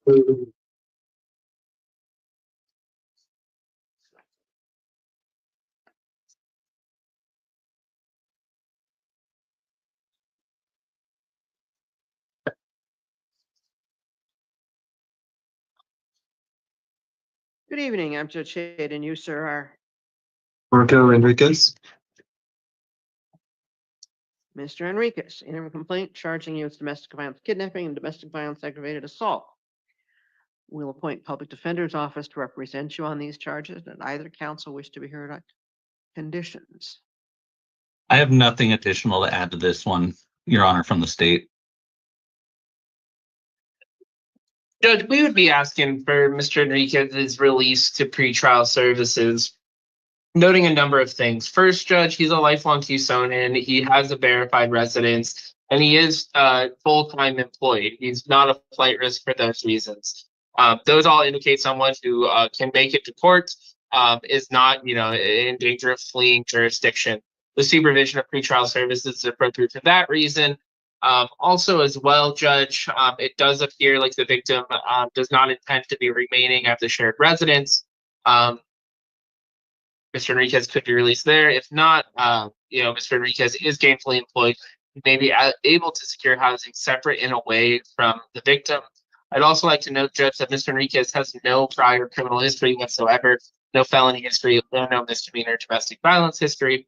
Good evening. I'm Judge Shade, and you, sir, are Enriquez. Mr. Enriquez. Interim complaint charging you with domestic violence kidnapping and domestic violence aggravated assault. We'll appoint public defender's office to represent you on these charges, and either counsel wish to be heard on conditions. I have nothing additional to add to this one, Your Honor, from the state. Judge, we would be asking for Mr. Enriquez's release to pretrial services, noting a number of things. First, Judge, he's a lifelong Tucsonan. He has a verified residence, and he is full-time employed. He's not a flight risk for those reasons. Those all indicate someone who can make it to court, is not, in danger of fleeing jurisdiction. The supervision of pretrial services is appropriate for that reason. Also, as well, Judge, it does appear like the victim does not intend to be remaining at the shared residence. Mr. Enriquez could be released there. If not, Mr. Enriquez is gainfully employed, may be able to secure housing separate and away from the victim. I'd also like to note, Judge, that Mr. Enriquez has no prior criminal history whatsoever, no felony history, no misdemeanor domestic violence history,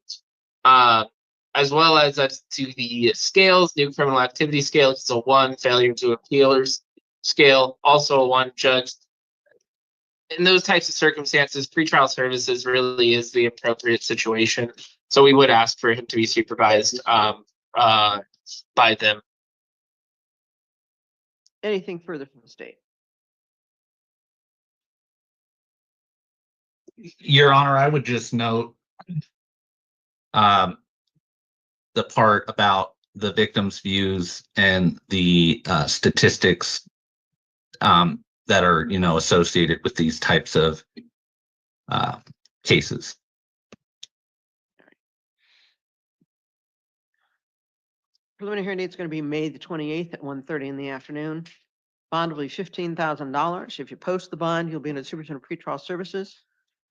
as well as to the scales, new criminal activity scale. It's a 1, failure to appealers scale, also a 1. Judge, in those types of circumstances, pretrial services really is the appropriate situation. So we would ask for him to be supervised by them. Anything further from the state? Your Honor, I would just note the part about the victim's views and the statistics that are, associated with these types of cases. Preliminary hearing date is going to be May the 28th at 1:30 in the afternoon. Bond will be $15,000. If you post the bond, you'll be in the supervision of pretrial services.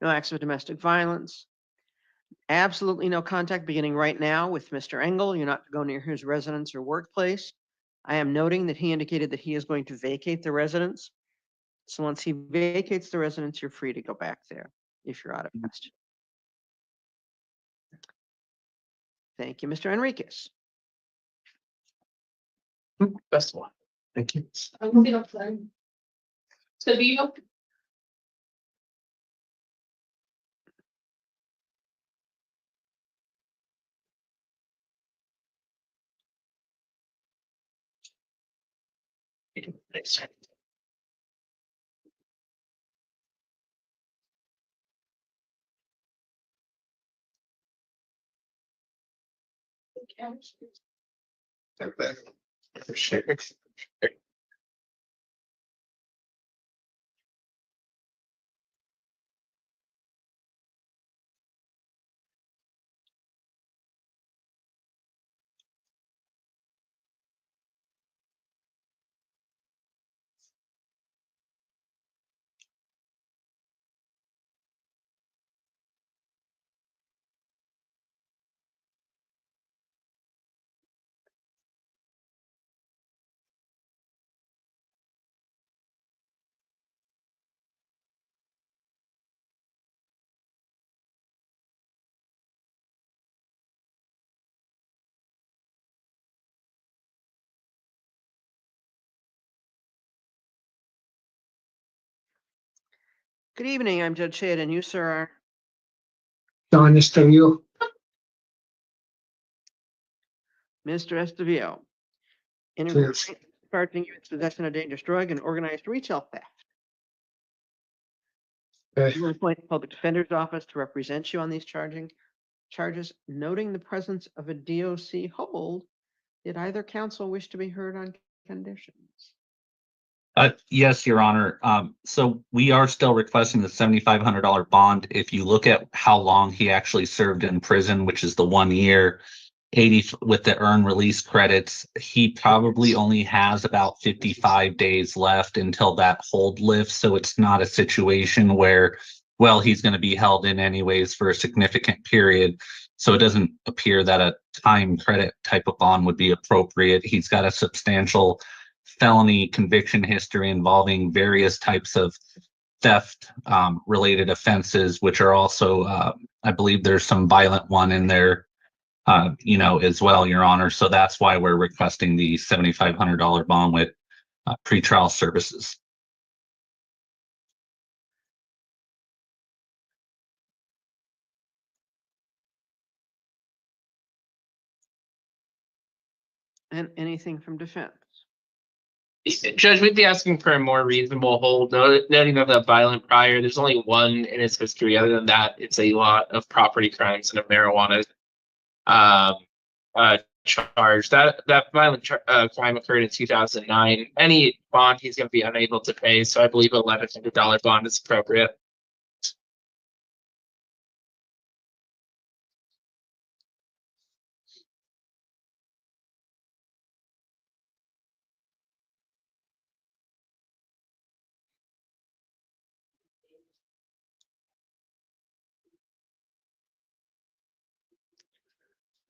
No acts of domestic violence. Absolutely no contact beginning right now with Mr. Engel. You're not to go near his residence or workplace. I am noting that he indicated that he is going to vacate the residence. So once he vacates the residence, you're free to go back there if you're out of question. Thank you, Mr. Enriquez. Best one. Thank you. I'm gonna be outside. Devio. Thanks. Good evening. I'm Judge Shade, and you, sir, are Don Devio. Mr. Estevio. In Yes. charging you with possession of dangerous drug and organized retail theft. Okay. You will appoint the public defender's office to represent you on these charges, noting the presence of a DOC hold. Did either counsel wish to be heard on conditions? Yes, Your Honor. So we are still requesting the $7,500 bond. If you look at how long he actually served in prison, which is the 1 year, 80 with the earned release credits, he probably only has about 55 days left until that hold lifts. So it's not a situation where, well, he's going to be held in anyways for a significant period. So it doesn't appear that a time credit type of bond would be appropriate. He's got a substantial felony conviction history involving various types of theft related offenses, which are also, I believe there's some violent one in there, as well, Your Honor. So that's why we're requesting the $7,500 bond with pretrial services. And anything from defense? Judge, we'd be asking for a more reasonable hold, noting of that violent prior. There's only one in his history. Other than that, it's a lot of property crimes and a marijuana charge. That violent crime occurred in 2009. Any bond he's going to be unable to pay, so I believe $1,100 bond is appropriate.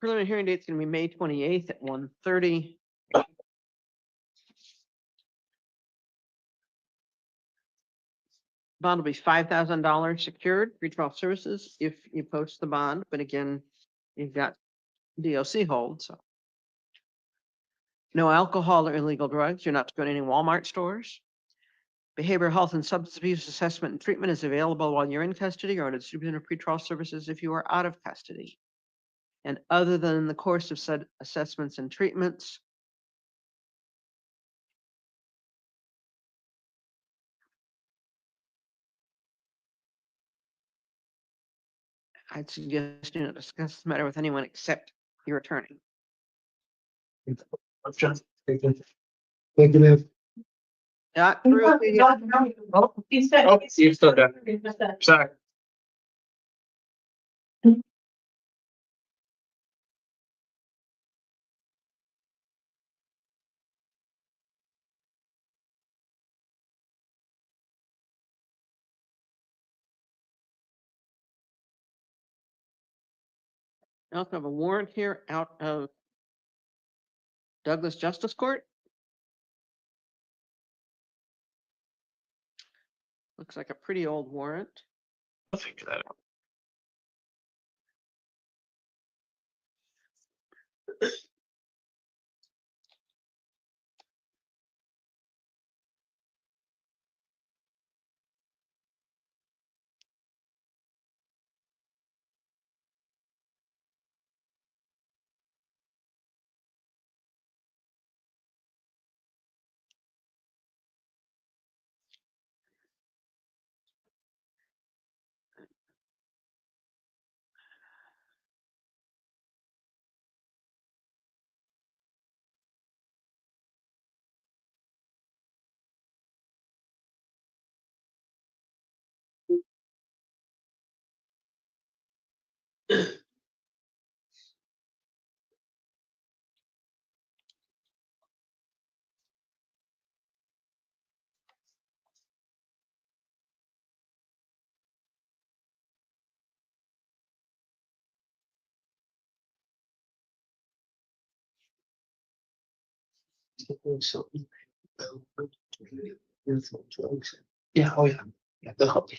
Preliminary hearing date's gonna be May 28th at 1:30. Bond will be $5,000 secured, pretrial services if you post the bond, but again, you've got DOC hold, so. No alcohol or illegal drugs. You're not to go to any Walmart stores. Behavioral health and substance abuse assessment and treatment is available while you're in custody or to superintendent of pretrial services if you are out of custody. And other than the course of said assessments and treatments, I'd suggest you not discuss this matter with anyone except your attorney. Thank you. Thank you, ma'am. Not Oh, He's still. oh, you're still there. Sorry. I also have a warrant here out of Douglas Justice Court. Looks like a pretty old warrant. I'll figure that out. Yeah, oh yeah. Yeah, they'll help you.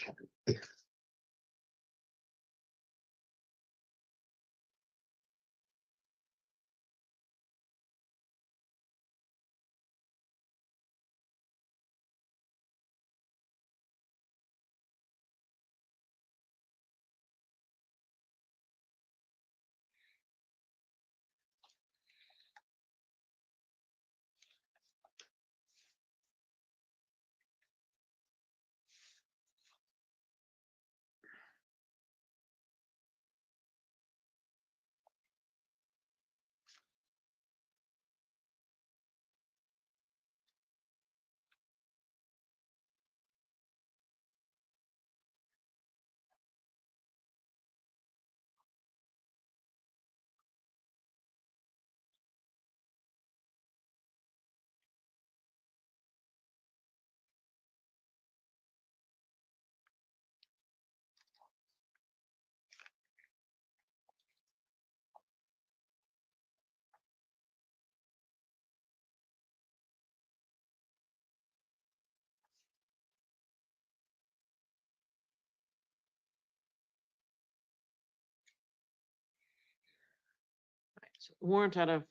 Warrant out of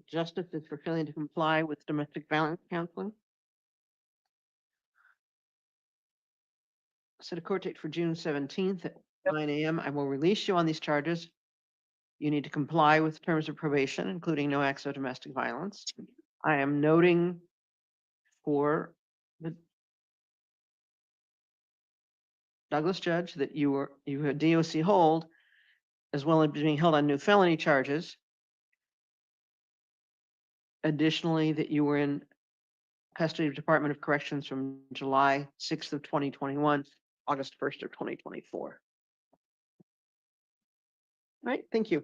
Justice is for failing to comply with domestic violence counseling. Set a court date for June 17th at 9 a.m. I will release you on these charges. You need to comply with terms of probation, including no acts of domestic violence. I am noting for the Douglas judge that you had DOC hold, as well as being held on new felony charges. Additionally, that you were in custody of Department of Corrections from July 6th of 2021, August 1st of 2024. All right, thank you.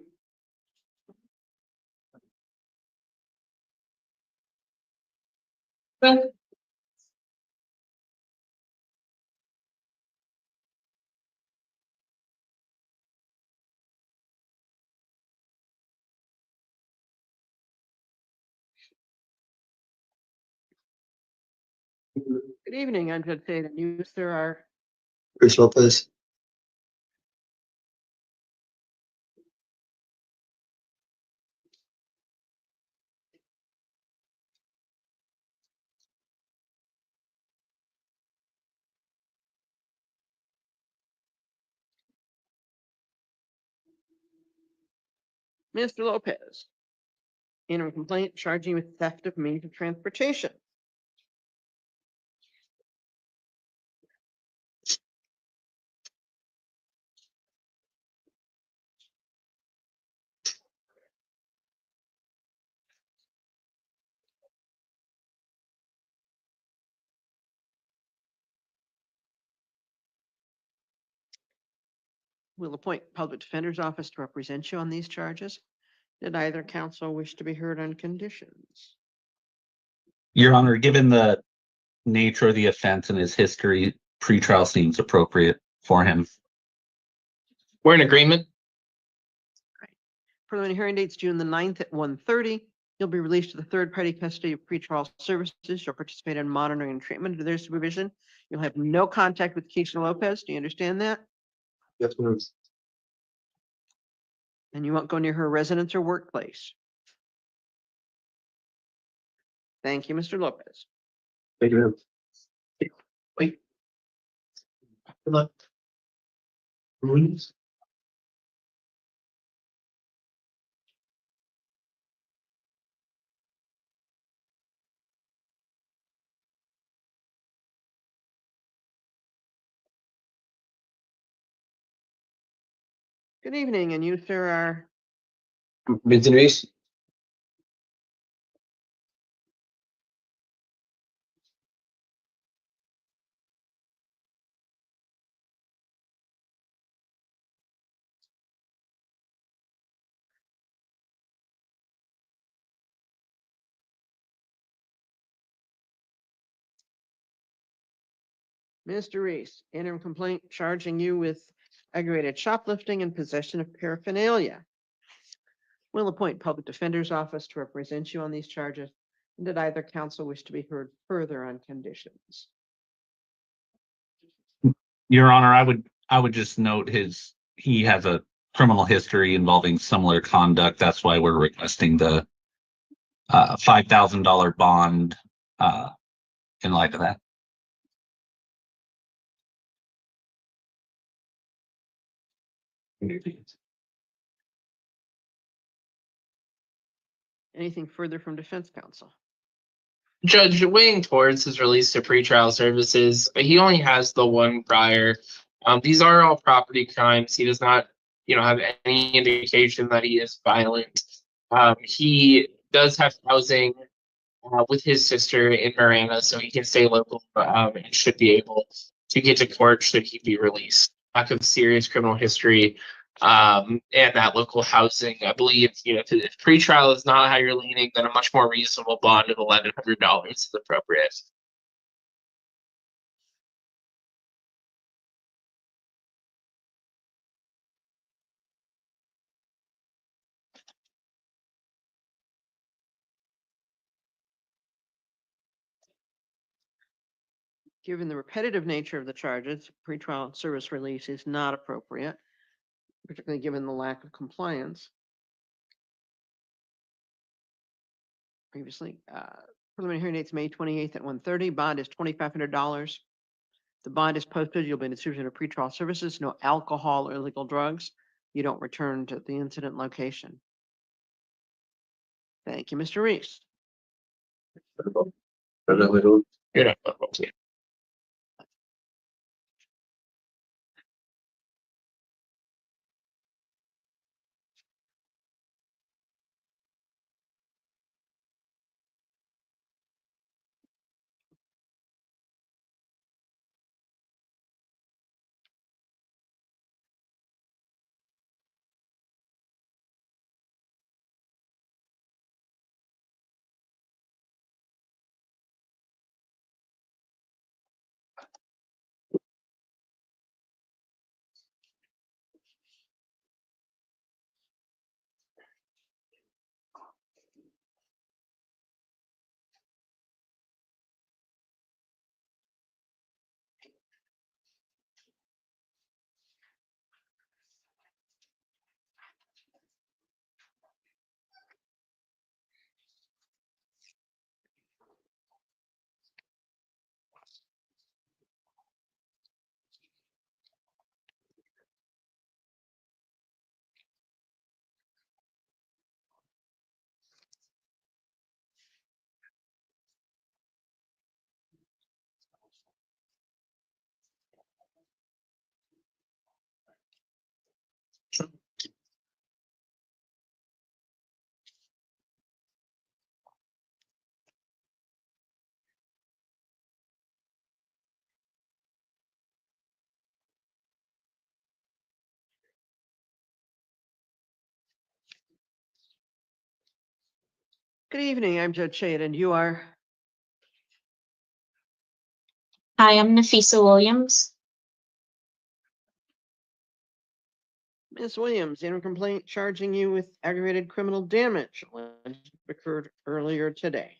Good evening, I'm Judge Tate, and you, sir, are Chris Lopez. Mr. Lopez. Interim complaint charging with theft of means of transportation. We'll appoint public defender's office to represent you on these charges. Did either counsel wish to be heard on conditions? Your Honor, given the nature of the offense and his history, pretrial seems appropriate for him. We're in agreement. Preliminary hearing dates June the 9th at 1:30. You'll be released to the third-party custody of pretrial services. You'll participate in monitoring and treatment under their supervision. You'll have no contact with Keisha Lopez. Do you understand that? Yes, ma'am. And you won't go near her residence or workplace. Thank you, Mr. Lopez. Thank you, ma'am. Wait. Good luck. Ruins. Good evening, and you, sir, are Vincent Reese. Mr. Reese. Interim complaint charging you with aggravated shoplifting and possession of paraphernalia. We'll appoint public defender's office to represent you on these charges. And did either counsel wish to be heard further on conditions? Your Honor, I would just note he has a criminal history involving similar conduct. That's why we're requesting the $5,000 bond in light of that. Anything further from defense counsel? Judge, weighing towards his release to pretrial services, he only has the one prior. These are all property crimes. He does not, have any indication that he is violent. He does have housing with his sister in Miranda, so he can stay local and should be able to get to court should he be released. Lack of serious criminal history and that local housing, I believe, if pretrial is not how you're leaning, then a much more reasonable bond of $1,100 is appropriate. Given the repetitive nature of the charges, pretrial service release is not appropriate, particularly given the lack of compliance. Previously, preliminary hearing dates May 28th at 1:30. Bond is $2,500. The bond is posted. You'll be in distribution of pretrial services, no alcohol or illegal drugs. You don't return to the incident location. Thank you, Mr. Reese. You're not Good evening, I'm Judge Shade, and you are? Hi, I'm Nfisa Williams. Ms. Williams, in a complaint charging you with aggravated criminal damage occurred earlier today.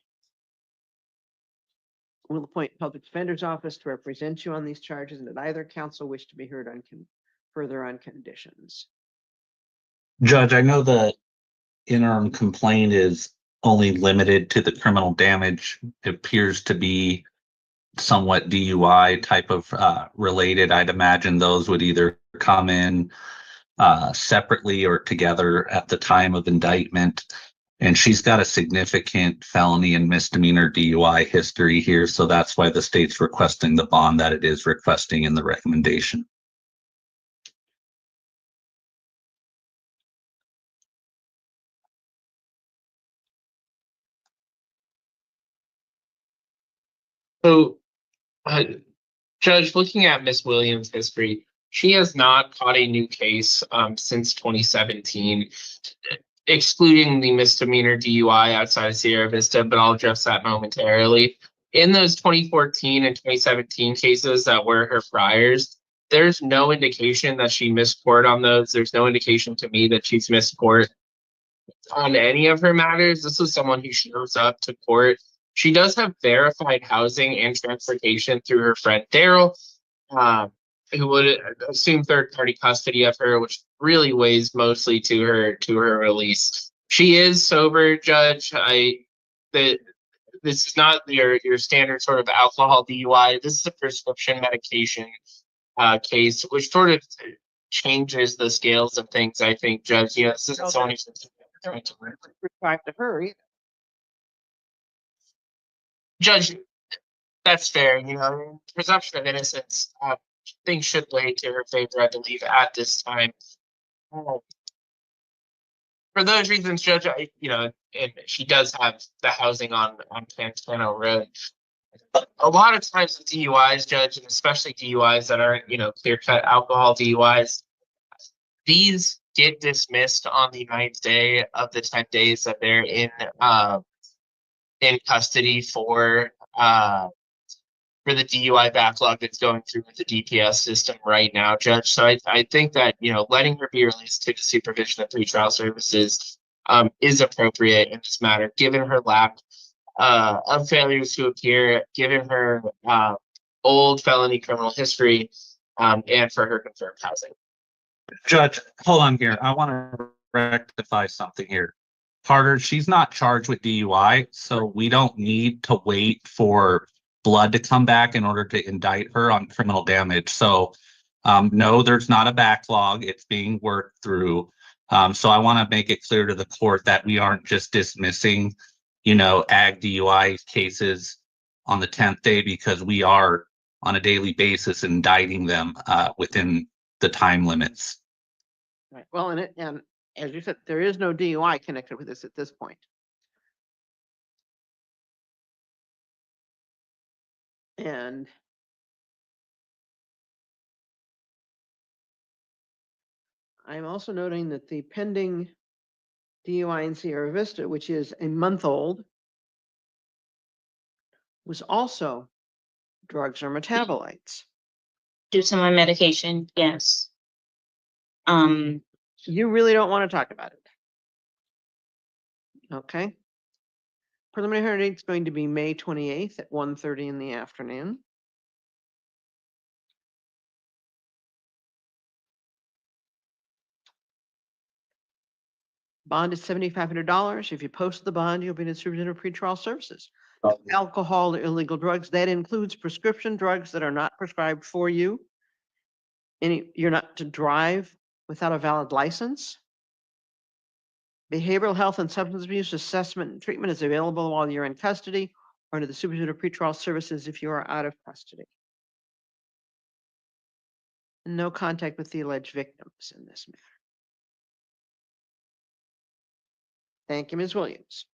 We'll appoint public defender's office to represent you on these charges, and that either counsel wish to be heard on further on conditions. Judge, I know the interim complaint is only limited to the criminal damage. It appears to be somewhat DUI type of related. I'd imagine those would either come in separately or together at the time of indictment. And she's got a significant felony and misdemeanor DUI history here. So that's why the state's requesting the bond that it is requesting in the recommendation. So, Judge, looking at Miss Williams' history, she has not caught a new case since 2017, excluding the misdemeanor DUI outside of Sierra Vista, but I'll address that momentarily. In those 2014 and 2017 cases that were her priors, there's no indication that she missed court on those. There's no indication to me that she's missed court on any of her matters. This is someone who shows up to court. She does have verified housing and transportation through her friend Daryl, who would assume third-party custody of her, which really weighs mostly to her release. She is sober, Judge. This is not your standard sort of alcohol DUI. This is a prescription medication case, which sort of changes the scales of things. I think, Judge. You know, this isn't someone who's prescribed to her either. Judge, that's fair. You know, presumption of innocence. Things should weigh to her favor, I believe, at this time. For those reasons, Judge, and she does have the housing on Pantano Road. A lot of times with DUIs, Judge, and especially DUIs that aren't, clear-cut alcohol DUIs, these get dismissed on the 9th day of the 10 days that they're in custody for the DUI backlog that's going through with the DPS system right now, Judge. So I think that, letting her be released to the supervision of pretrial services is appropriate in this matter, given her lack of failures to appear, given her old felony criminal history, and for her confirmed housing. Judge, hold on here. I want to rectify something here. Carter, she's not charged with DUI, so we don't need to wait for blood to come back in order to indict her on criminal damage. So no, there's not a backlog. It's being worked through. So I want to make it clear to the court that we aren't just dismissing, ag DUI cases on the 10th day, because we are on a daily basis indicting them within the time limits. Right. Well, and as you said, there is no DUI connected with this at this point. And I'm also noting that the pending DUI in Sierra Vista, which is a month old, was also drugs or metabolites. Due to my medication, yes. You really don't want to talk about it. Okay. Preliminary hearing date is going to be May 28th at 1:30 in the afternoon. Bond is $7,500. If you post the bond, you'll be distributed of pretrial services. Alcohol or illegal drugs, that includes prescription drugs that are not prescribed for you. You're not to drive without a valid license. Behavioral health and substance abuse assessment and treatment is available while you're in custody or under the supervision of pretrial services if you are out of custody. And no contact with the alleged victims in this matter. Thank you, Ms. Williams.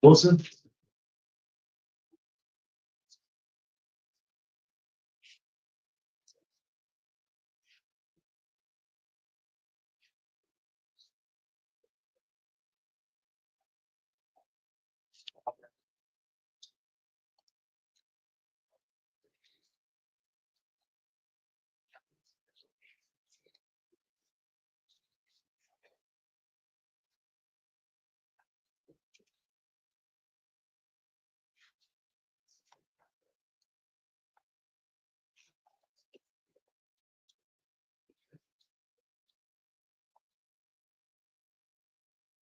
Wilson?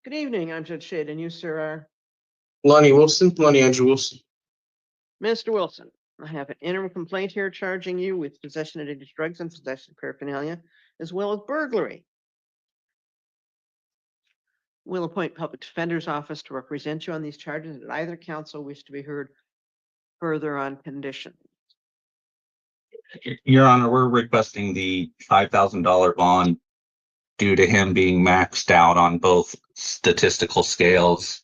Good evening, I'm Judge Shade, and you, sir, are Lonnie Wilson, Lonnie Andrew Wilson. Mr. Wilson. I have an interim complaint here charging you with possession of dangerous drugs and possession of paraphernalia, as well as burglary. We'll appoint public defender's office to represent you on these charges, and either counsel wish to be heard further on condition. Your Honor, we're requesting the $5,000 bond due to him being maxed out on both statistical scales.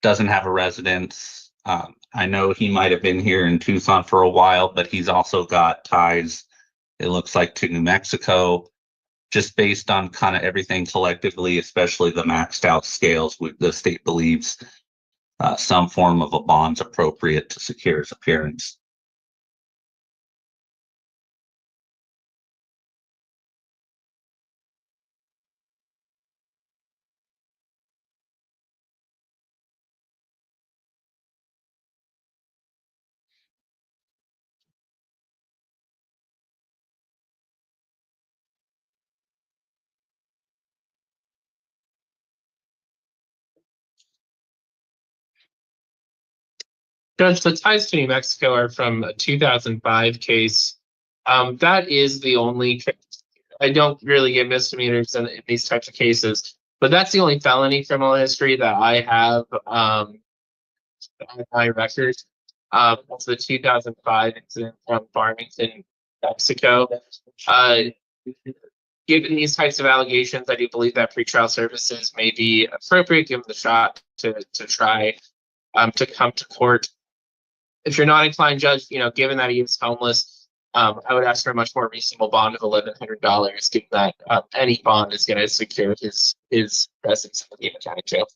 Doesn't have a residence. I know he might have been here in Tucson for a while, but he's also got ties, it looks like, to New Mexico. Just based on kind of everything collectively, especially the maxed out scales, the state believes some form of a bond's appropriate to secure his appearance. Judge, the ties to New Mexico are from a 2005 case. That is the only. I don't really get misdemeanors in these types of cases, but that's the only felony criminal history that I have on my record. It's the 2005 incident from Farmington, Mexico. Given these types of allegations, I do believe that pretrial services may be appropriate, given the shot to try to come to court. If you're not inclined, Judge, given that he is homeless, I would ask for a much more reasonable bond of $1,100, given that any bond is going to secure his presence in the Pima County Jail.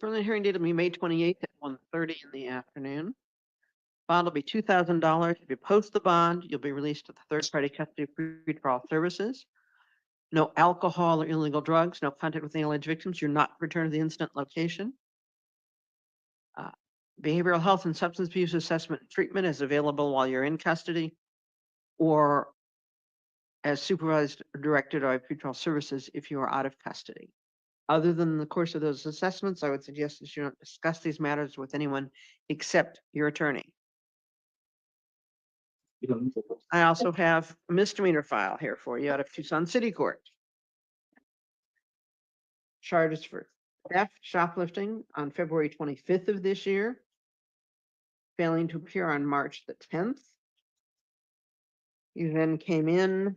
Further hearing date will be May 28th at 1:30 in the afternoon. Bond will be $2,000. If you post the bond, you'll be released to the third-party custody of pretrial services. No alcohol or illegal drugs, no contact with any alleged victims. You're not returned to the incident location. Behavioral health and substance abuse assessment and treatment is available while you're in custody or as supervised or directed by pretrial services if you are out of custody. Other than the course of those assessments, I would suggest that you don't discuss these matters with anyone except your attorney. I also have a misdemeanor file here for you out of Tucson City Court. Charges for theft, shoplifting on February 25th of this year, failing to appear on March the 10th. You then came in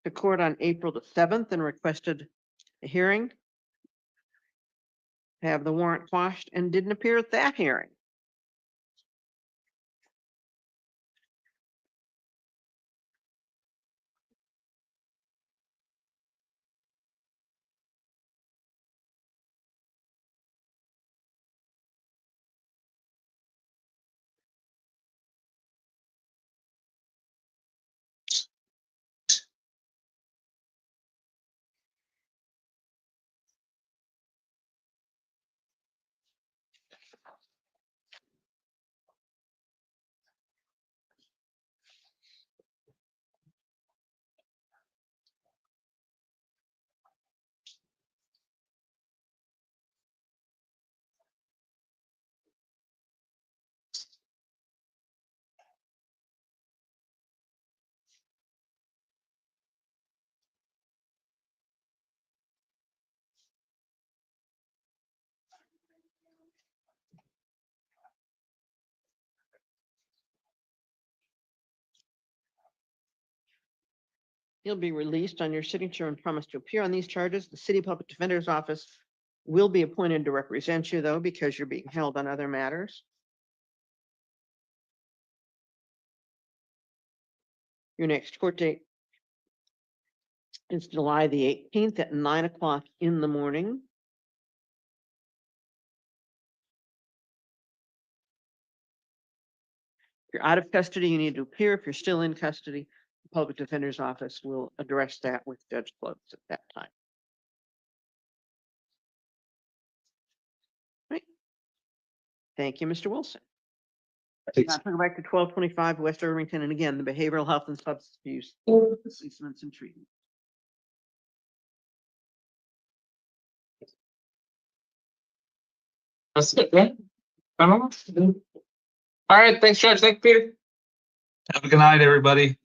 to court on April the 7th and requested a hearing. Have the warrant quashed and didn't appear at that hearing. You'll be released on your signature and promise to appear on these charges. The city public defender's office will be appointed to represent you, though, because you're being held on other matters. Your next court date is July the 18th at 9 o'clock in the morning. If you're out of custody, you need to appear. If you're still in custody, the public defender's office will address that with Judge Close at that time. Right. Thank you, Mr. Wilson. Now, go back to 1225 West Irvington, and again, the behavioral health and substance abuse assessments and treatment. That's it, right? I don't know. All right, thanks, Judge. Thanks, Peter. Have a good night, everybody.